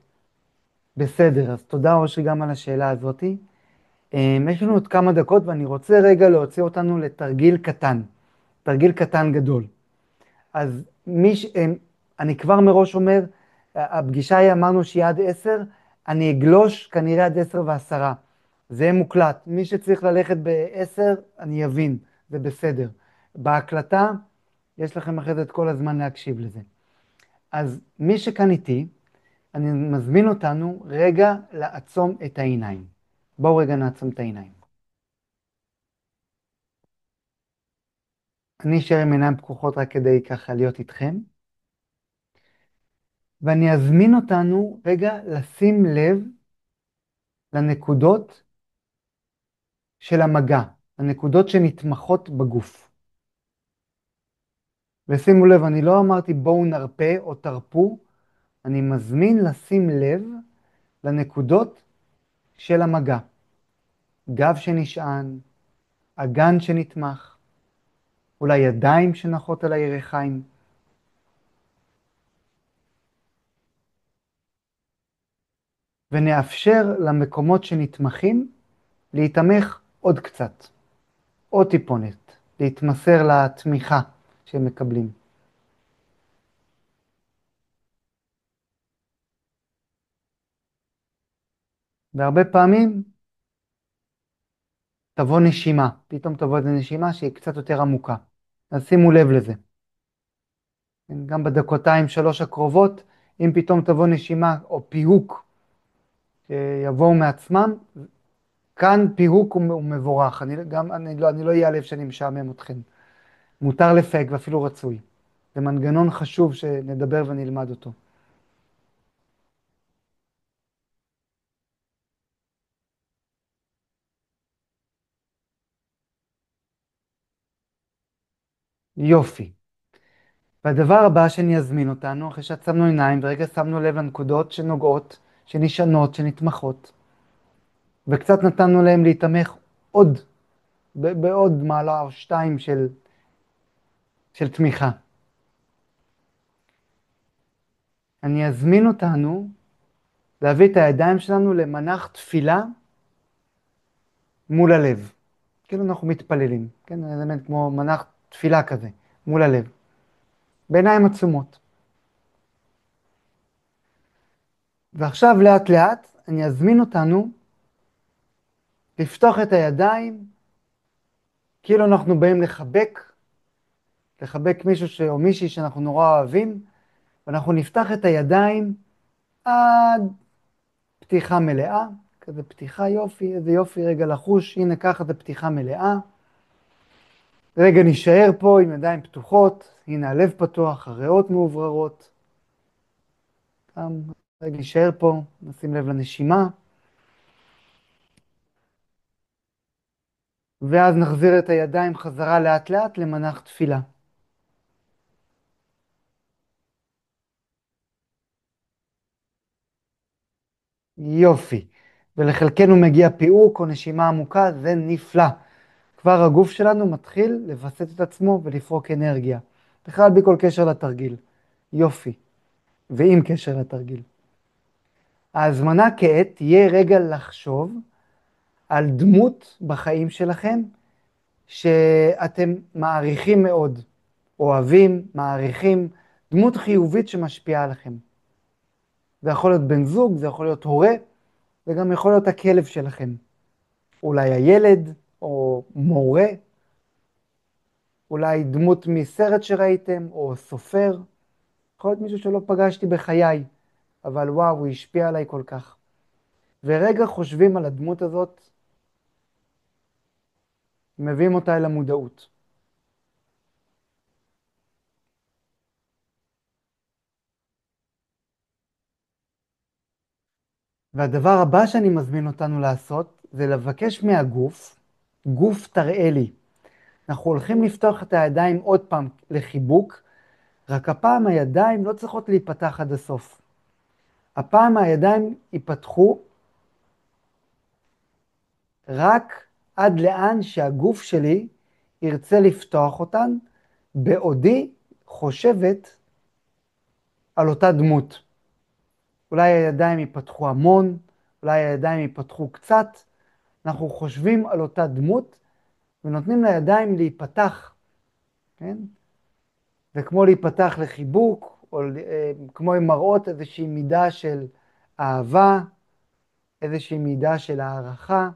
בסדר, אז תודה אושרי גם על השאלה הזאתי. יש לנו עוד כמה דקות ואני רוצה רגע להוציא אותנו לתרגיל קטן, תרגיל קטן גדול. אז אני כבר מראש אומר, הפגישה היא אמרנו שהיא עד 10, אני אגלוש כנראה עד 10:10. זה יהיה מוקלט. מי שצריך ללכת ב-10, אני אבין, זה בסדר. בהקלטה, יש לכם אחרי זה את כל הזמן להקשיב לזה. אז מי שכאן איתי, אני מזמין אותנו רגע לעצום את העיניים. בואו רגע נעצום את העיניים. אני אשאר עם עיניים פקוחות רק כדי ככה להיות איתכם. ואני אזמין אותנו רגע לשים לב לנקודות של המגע, הנקודות שנתמכות בגוף. ושימו לב, אני לא אמרתי בואו נרפה או תרפו, אני מזמין לשים לב לנקודות של המגע. גב שנשען, אגן שנתמך, אולי ידיים שנחות על הירכיים. ונאפשר למקומות שנתמכים להתמך עוד קצת, עוד טיפונת, להתמסר לתמיכה שהם מקבלים. והרבה פעמים תבוא נשימה, פתאום תבוא איזו נשימה שהיא קצת יותר עמוקה. אז שימו לב לזה. גם בדקותיים 3 הקרובות, אם פתאום תבוא נשימה או פיהוק שיבואו מעצמם, כאן פיהוק הוא מבורך. אני לא אעלב שאני משעמם אתכם. מותר לפהק ואפילו רצוי. זה מנגנון חשוב שנדבר ונלמד אותו. יופי. והדבר הבא שאני אזמין אותנו, אחרי שעצמנו עיניים ורגע שמנו לב לנקודות שנוגעות, שנשענות, שנתמכות, וקצת נתנו להם להתמך עוד, בעוד מעלה או שתיים של תמיכה. אני אזמין אותנו להביא את הידיים שלנו למנח תפילה מול הלב. כאילו אנחנו מתפללים, כן? זה באמת כמו מנח תפילה כזה, מול הלב. בעיניים עצומות. ועכשיו לאט לאט אני אזמין אותנו לפתוח את הידיים, כאילו אנחנו באים לחבק מישהו או מישהי שאנחנו נורא אוהבים, ואנחנו נפתח את הידיים עד פתיחה מלאה, כזה פתיחה יופי, איזה יופי רגע לחוש, הנה ככה זה פתיחה מלאה. רגע נשאר פה עם ידיים פתוחות, הנה הלב פתוח, הריאות מאובררות. רגע נשאר פה, נשים לב לנשימה. ואז נחזיר את הידיים חזרה לאט לאט למנח תפילה. יופי. ולחלקנו מגיע פיעוק או נשימה עמוקה, זה נפלא. כבר הגוף שלנו מתחיל לבסט את עצמו ולפרוק אנרגיה. בכלל בלי כל קשר לתרגיל. יופי. ועם קשר לתרגיל. ההזמנה כעת תהיה רגע לחשוב על דמות בחיים שלכם שאתם מעריכים מאוד, אוהבים, מעריכים, דמות חיובית שמשפיעה עליכם. זה יכול להיות בן זוג, זה יכול להיות הורה, זה גם יכול להיות הכלב שלכם. אולי הילד או מורה, אולי דמות מסרט שראיתם או סופר. יכול להיות מישהו שלא פגשתי בחיי, אבל וואו, הוא השפיע עליי כל כך. ורגע חושבים על הדמות הזאת, מביאים אותה אל המודעות. והדבר הבא שאני מזמין אותנו לעשות, זה לבקש מהגוף, גוף תראה לי. אנחנו הולכים לפתוח את הידיים עוד פעם לחיבוק, רק הפעם הידיים לא צריכות להיפתח עד הסוף. הפעם הידיים ייפתחו רק עד לאן שהגוף שלי ירצה לפתוח אותן, בעודי חושבת על אותה דמות. אולי הידיים ייפתחו המון, אולי הידיים ייפתחו קצת, אנחנו חושבים על אותה דמות, ונותנים לידיים להיפתח, כן? זה כמו להיפתח לחיבוק, או כמו עם מראות איזושהי מידה של אהבה, איזושהי מידה של הערכה,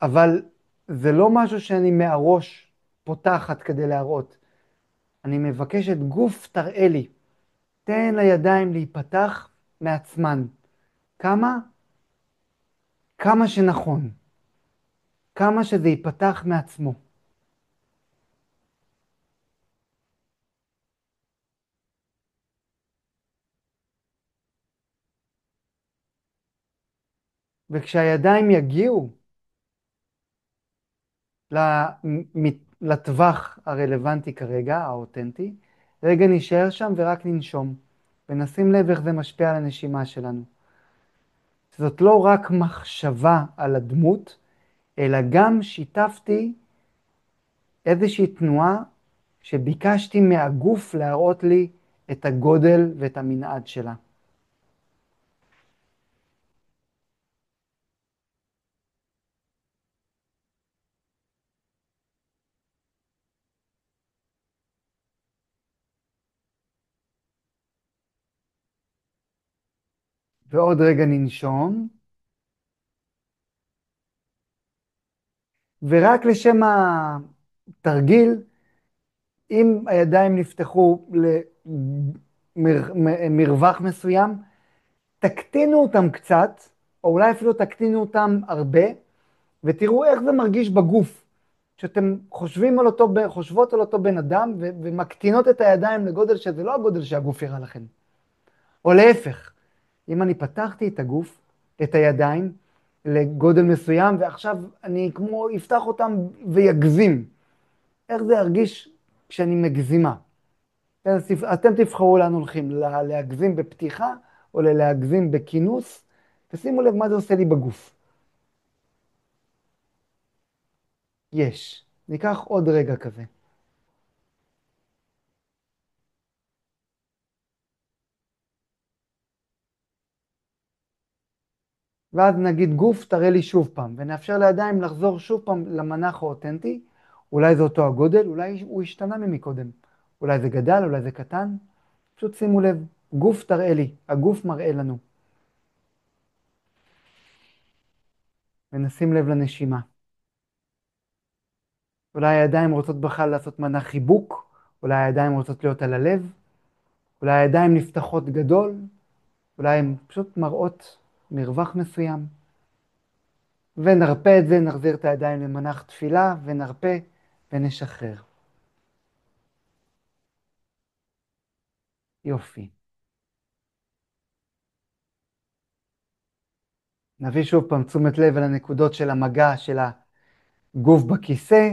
אבל זה לא משהו שאני מהראש פותחת כדי להראות. אני מבקשת גוף תראה לי, תן לידיים להיפתח מעצמן. כמה? כמה שנכון. כמה שזה ייפתח מעצמו. וכשהידיים יגיעו לטווח הרלוונטי כרגע, האותנטי, רגע נשאר שם ורק ננשום, ונשים לב איך זה משפיע על הנשימה שלנו. זאת לא רק מחשבה על הדמות, אלא גם שיתפתי איזושהי תנועה שביקשתי מהגוף להראות לי את הגודל ואת המנעד שלה. ועוד רגע ננשום. ורק לשם התרגיל, אם הידיים נפתחו למרווח מסוים, תקטינו אותם קצת, או אולי אפילו תקטינו אותם הרבה, ותראו איך זה מרגיש בגוף. שאתם חושבות על אותו בן אדם, ומקטינות את הידיים לגודל שזה לא הגודל שהגוף יראה לכם. או להפך, אם אני פתחתי את הגוף, את הידיים, לגודל מסוים, ועכשיו אני כמו אפתח אותם ויגזים. איך זה ירגיש כשאני מגזימה. אז אתם תבחרו לאן הולכים, להגזים בפתיחה או להגזים בכינוס, תשימו לב מה זה עושה לי בגוף. יש. ניקח עוד רגע כזה. ואז נגיד גוף, תראה לי שוב פעם, ונאפשר לידיים לחזור שוב פעם למנח האותנטי. אולי זה אותו הגודל, אולי הוא השתנה ממקודם. אולי זה גדל, אולי זה קטן. פשוט שימו לב, גוף תראה לי, הגוף מראה לנו. ונשים לב לנשימה. אולי הידיים רוצות בכלל לעשות מנח חיבוק, אולי הידיים רוצות להיות על הלב, אולי הידיים נפתחות גדול, אולי הן פשוט מראות מרווח מסוים. ונרפא את זה, נחזיר את הידיים למנח תפילה, ונרפא ונשחרר. יופי. נביא שוב פעם תשומת לב על הנקודות של המגע של הגוף בכיסא,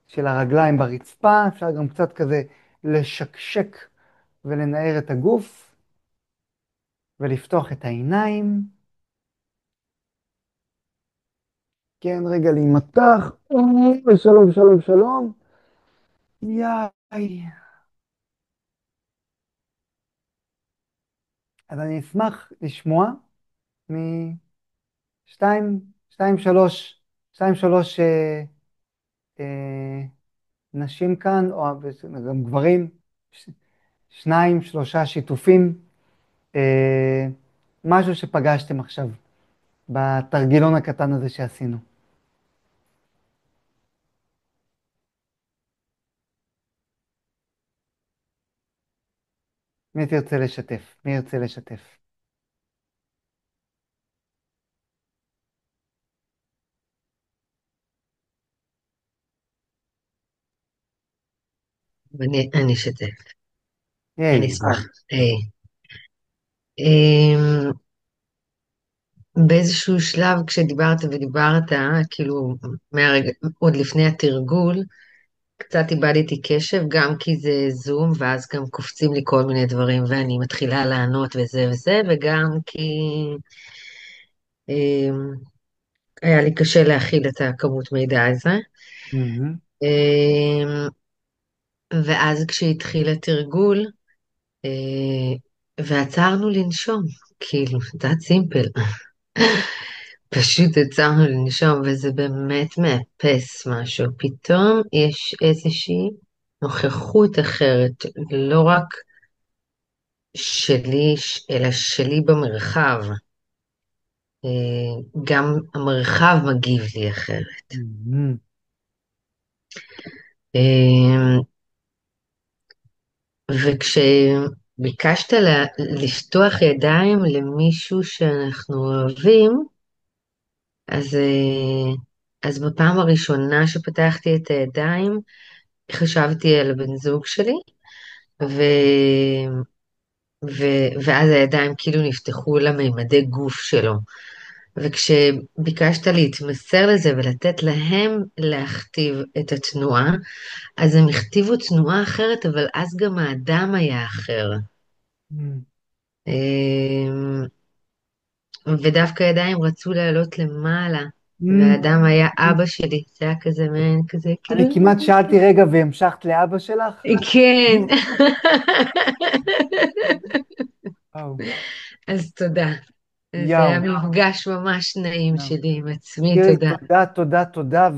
של הרגליים ברצפה, אפשר גם קצת כזה לשקשק ולנער את הגוף, ולפתוח את העיניים. כן, רגע להימתח, ושלום, שלום, שלום. יאי. אז אני אשמח לשמוע משתיים, שתיים, שלוש אה, נשים כאן, או גם גברים, שניים, שלושה שיתופים, משהו שפגשתם עכשיו בתרגילון הקטן הזה שעשינו. מי תרצה לשתף? מי ירצה לשתף? אני אשתף, אני היי, אשמח. אמ, באיזשהו שלב כשדיברת ודיברת, כאילו מהרגע, עוד לפני התרגול, קצת איבדתי קשב, גם כי זה זום, ואז גם קופצים לי כל מיני דברים, ואני מתחילה לענות וזה וזה, וגם כי אמ, היה לי קשה להכיל את הכמות מידע הזה. מהמם. אמ, ואז כשהתחיל התרגול, ועצרנו לנשום, כאילו, that's simple. פשוט עצרנו לנשום, וזה באמת מאפס משהו. פתאום יש איזושהי נוכחות אחרת, לא רק שלי, אלא שלי במרחב. גם המרחב מגיב לי אחרת. מהמם. וכשביקשת לפתוח ידיים למישהו שאנחנו אוהבים, אז בפעם הראשונה שפתחתי את הידיים, חשבתי על הבן זוג שלי, ו... ואז הידיים כאילו נפתחו למימדי גוף שלו. וכשביקשת להתמסר לזה ולתת להם להכתיב את התנועה, אז הם הכתיבו תנועה אחרת, אבל אז גם האדם היה אחר. מהמם. אמ, ודווקא ידיים רצו לעלות למעלה, מהמם. והאדם היה אבא שלי, זה היה כזה מעין כזה, כאילו, אני כמעט שאלתי רגע והמשכת לאבא שלך. כן. וואו. אז תודה. זה היה יאו. מפגש ממש נעים יאו. שלי עם עצמי, תראי, תודה. תודה, תודה, תודה,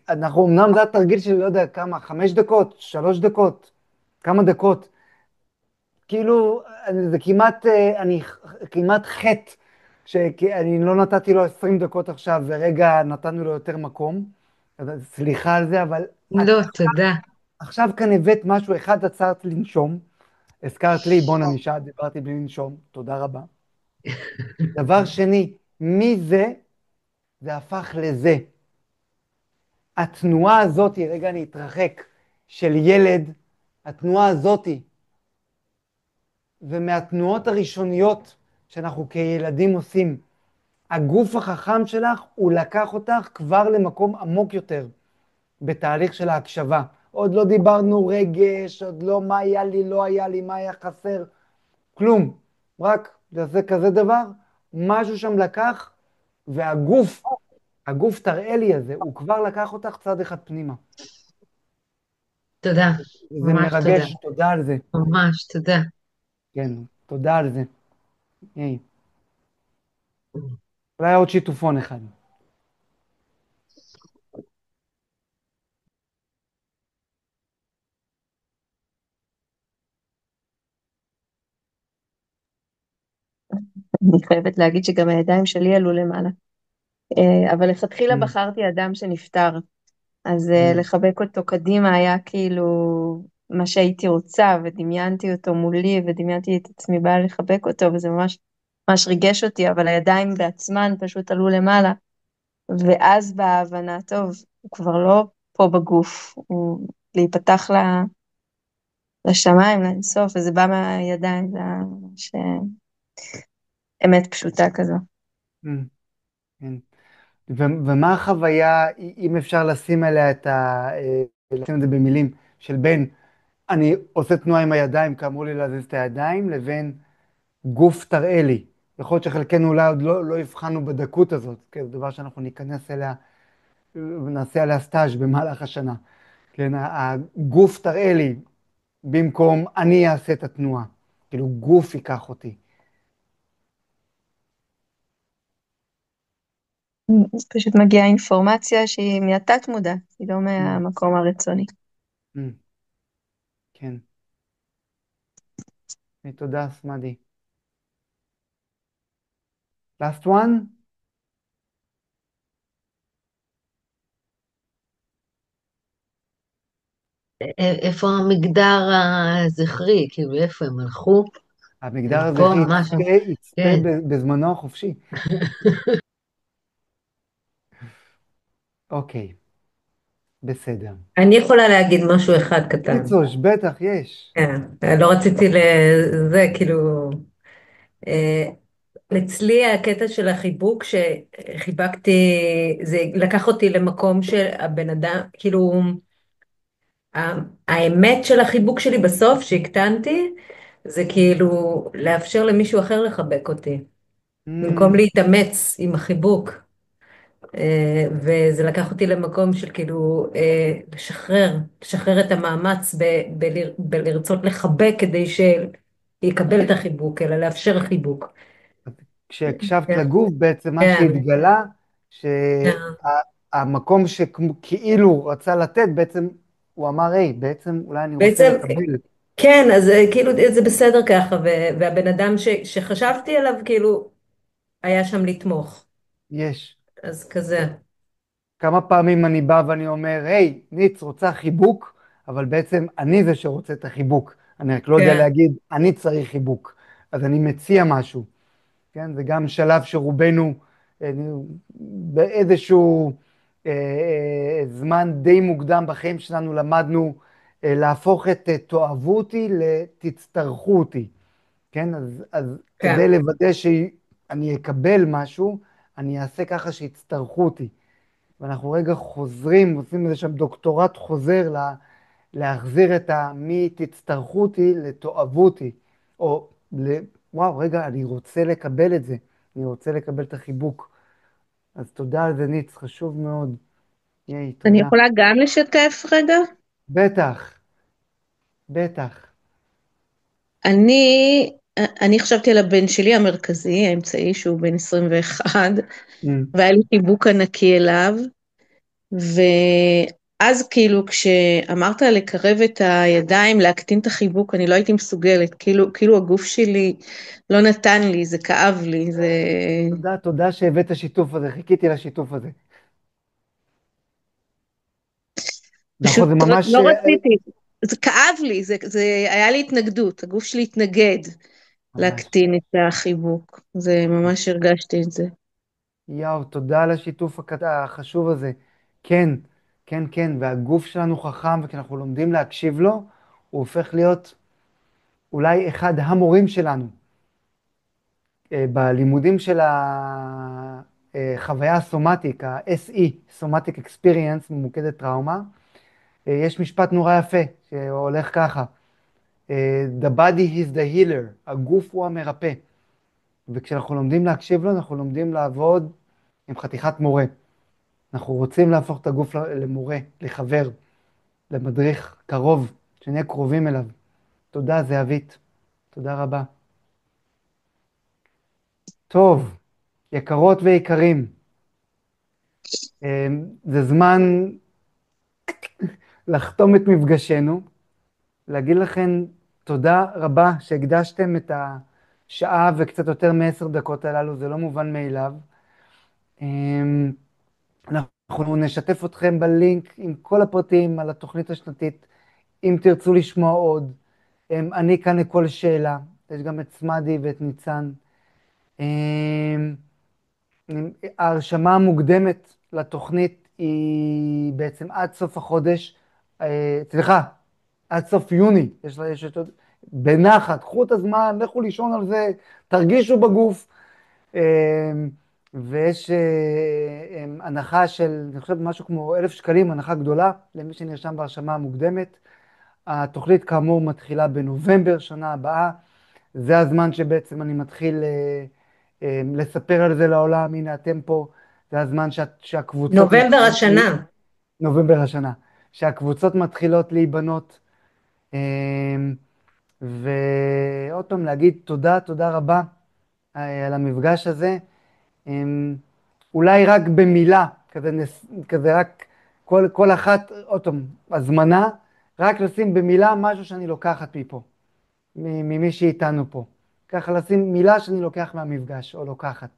אנחנו אמנם זה התרגיל של לא יודע כמה, 5 דקות, 3 דקות, כמה דקות, כאילו, זה כמעט, כמעט חטא, שאני לא נתתי לו 20 דקות עכשיו, ורגע נתנו לו יותר מקום, אז סליחה על זה, אבל את לא, תודה. עכשיו כאן הבאת משהו, אחד עצרת לנשום, הזכרת לי, בוא ננישה, דיברתי בלי לנשום, תודה רבה. דבר שני, מזה זה הפך לזה. התנועה הזאת, רגע אני אתרחק, של ילד, התנועה הזאת, ומהתנועות הראשוניות שאנחנו כילדים עושים, הגוף החכם שלך, הוא לקח אותך כבר למקום עמוק יותר, בתהליך של ההקשבה. עוד לא דיברנו רגש, עוד לא מה היה לי, לא היה לי, מה היה חסר, כלום. רק זה כזה דבר, משהו שם לקח, והגוף, הגוף תראה לי הזה, הוא כבר לקח אותך צעד אחד פנימה. תודה, זה ממש תודה, מרגש, תודה על זה. ממש תודה. כן, תודה על זה. היי, אולי עוד שיתופון אחד. אני חייבת להגיד שגם הידיים שלי עלו למעלה. אבל לכתחילה Mm, בחרתי אדם שנפטר, אז mm, לחבק אותו קדימה היה כאילו מה שהייתי רוצה, ודמיינתי אותו מולי, ודמיינתי את עצמי באה לחבק אותו, וזה ממש ממש ריגש אותי, אבל הידיים בעצמן פשוט עלו למעלה, ואז בהבנה, טוב, הוא כבר לא פה בגוף, הוא להיפתח לשמיים, לאינסוף, וזה בא מהידיים, זה היה ממש אמת פשוטה כזו. mm, כן. ומה החוויה, אם אפשר לשים עליה לשים את זה במילים, של בין אני עושה תנועה עם הידיים, כי אמרו לי להזיז את הידיים, לבין גוף תראה לי. יכול להיות שחלקנו אולי עוד לא הבחנו בדקות הזאת, כי זה דבר שאנחנו ניכנס אליה ונעשה עליה סטאז' במהלך השנה. כן, הגוף תראה לי, במקום אני אעשה את התנועה. כאילו גוף ייקח אותי. פשוט מגיעה אינפורמציה שהיא מהתת מודע, היא לא Mm, מהמקום הרצוני. mm, כן. תודה, סמדי. last one? איפה המגדר הזכרי? כאילו, איפה הם הלכו? המגדר הם פה, הזכרי משהו. יצפה כן. בזמנו החופשי. אוקיי, בסדר. אני יכולה להגיד משהו אחד קטן. ניצוש, בטח, יש. כן, לא רציתי לזה, כאילו, אה, אצלי הקטע של החיבוק שחיבקתי, זה לקח אותי למקום שהבן אדם, כאילו, האמת של החיבוק שלי בסוף, שהקטנתי, זה כאילו לאפשר למישהו אחר לחבק אותי, במקום Mm, להתאמץ עם החיבוק. וזה לקח אותי למקום של כאילו לשחרר את המאמץ בלרצות לחבק כדי שיקבל את החיבוק, אלא לאפשר חיבוק. כשהקשבת כן, לגוף, בעצם מה כן, שהתגלה, כן. שהמקום שכאילו רצה לתת, בעצם הוא אמר, היי, בעצם אולי אני רוצה בעצם, לקבל. כן, אז כאילו זה בסדר ככה, והבן אדם שחשבתי עליו כאילו היה שם לתמוך, יש. אז כזה. כמה פעמים אני בא ואני אומר, היי, ניץ, רוצה חיבוק? אבל בעצם אני זה שרוצה את החיבוק. אני רק לא יודע כן, להגיד, אני צריך חיבוק. אז אני מציע משהו. כן? זה גם שלב שרובנו אה, באיזשהו זמן די מוקדם בחיים שלנו למדנו להפוך את תאהבו אותי לתצטרכו אותי. כן? אז כן. כדי לוודא שאני אקבל משהו, אני אעשה ככה שיצטרכו אותי. ואנחנו רגע חוזרים, עושים איזה שם דוקטורט חוזר להחזיר את מי תצטרכו אותי לתאהבו אותי. או וואו, רגע, אני רוצה לקבל את זה. אני רוצה לקבל את החיבוק. אז תודה על זה, ניץ, חשוב מאוד. ייי, אני תודה. יכולה גם לשתף רגע? בטח, בטח. אני חשבתי על הבן שלי המרכזי, האמצעי, שהוא בן 21, Mm. והיה לי חיבוק ענקי אליו, ואז כאילו כשאמרת לקרב את הידיים, להקטין את החיבוק, אני לא הייתי מסוגלת, כאילו הגוף שלי לא נתן לי, זה כאב לי, זה תודה, תודה שהבאת את השיתוף הזה, חיכיתי לשיתוף הזה. נכון, פשוט זה ממש, לא רציתי, זה כאב לי, זה היה לי התנגדות, הגוף שלי התנגד ממש. להקטין את החיבוק, זה ממש הרגשתי את זה. יאו, תודה על השיתוף החשוב הזה. כן, כן, כן, והגוף שלנו חכם, וכשאנחנו לומדים להקשיב לו, הוא הופך להיות אולי אחד המורים שלנו. בלימודים של החוויה הסומטיק, ה-SE, Somatic Experience, ממוקדת טראומה, יש משפט נורא יפה שהולך ככה, The body is the healer, הגוף הוא המרפא. וכשאנחנו לומדים להקשיב לו, אנחנו לומדים לעבוד עם חתיכת מורה. אנחנו רוצים להפוך את הגוף למורה, לחבר, למדריך קרוב, שנהיה קרובים אליו. תודה, זהבית. תודה רבה. טוב, יקרות ויקרים, זה זמן לחתום את מפגשנו, להגיד לכם תודה רבה שהקדשתם את השעה וקצת יותר מ10 דקות הללו, זה לא מובן מאליו. אנחנו נשתף אתכם בלינק עם כל הפרטים על התוכנית השנתית, אם תרצו לשמוע עוד. אני כאן לכל שאלה, יש גם את סמדי ואת ניצן. ההרשמה המוקדמת לתוכנית היא בעצם עד סוף החודש, סליחה, עד סוף יוני, יש עוד, בנחת, קחו את הזמן, לכו לישון על זה, תרגישו בגוף, ויש הנחה של, אני חושב, משהו כמו 1,000 שקלים, הנחה גדולה, למי שנרשם בהרשמה המוקדמת. התוכנית כאמור מתחילה בנובמבר, שנה הבאה, זה הזמן שבעצם אני מתחיל לספר על זה לעולם, הנה אתם פה, זה הזמן שהקבוצות... נובמבר השנה. נובמבר השנה, שהקבוצות מתחילות להיבנות, ועוד פעם להגיד תודה רבה על המפגש הזה, אולי רק במילה, כזה רק כל אחת, עוד פעם, הזמנה, רק לשים במילה משהו שאני לוקחת מפה, ממי שאיתנו פה. ככה לשים מילה שאני לוקח מהמפגש, או לוקחת.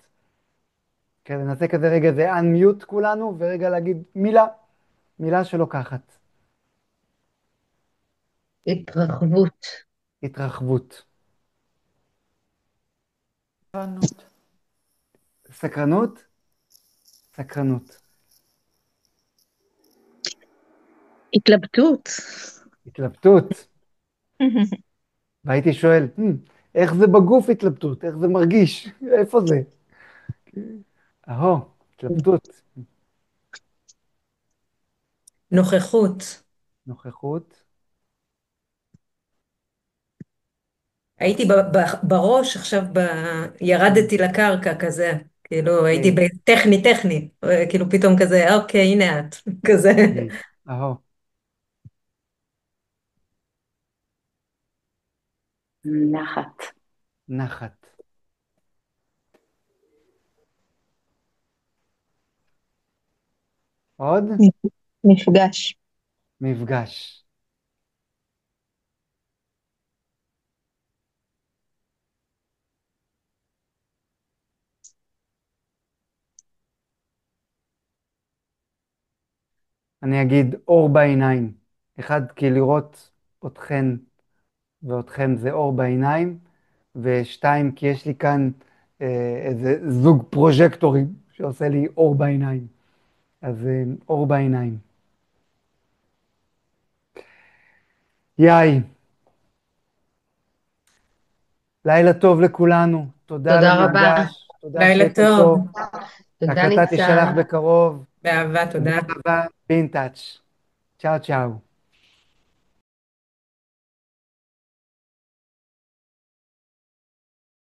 כן, נעשה כזה רגע, זה unmute כולנו, ורגע להגיד מילה שלוקחת. התרחבות. התרחבות. סקרנות. סקרנות? סקרנות. התלבטות. התלבטות. והייתי שואל, איך זה בגוף התלבטות? איך זה מרגיש? איפה זה? התלבטות. נוכחות. נוכחות. הייתי בראש, עכשיו ירדתי לקרקע כזה, כאילו הייתי בטכני, כאילו פתאום כזה, אוקיי, הנה את, כזה. אהו. נחת. נחת. עוד? מפגש. מפגש. אני אגיד אור בעיניים. אחד, כי לראות אתכן ואתכם זה אור בעיניים, ושתיים, כי יש לי כאן איזה זוג פרוז'קטורים שעושה לי אור בעיניים. אז אור בעיניים. יאי. לילה טוב לכולנו. תודה על תודה רבה. המפגש. תודה לילה שהייתם טוב. פה. תודה הקלטה תישלח ניצן. בקרוב. באהבה, תודה. תודה רבה. בי אין טאץ'. צ'או צ'או.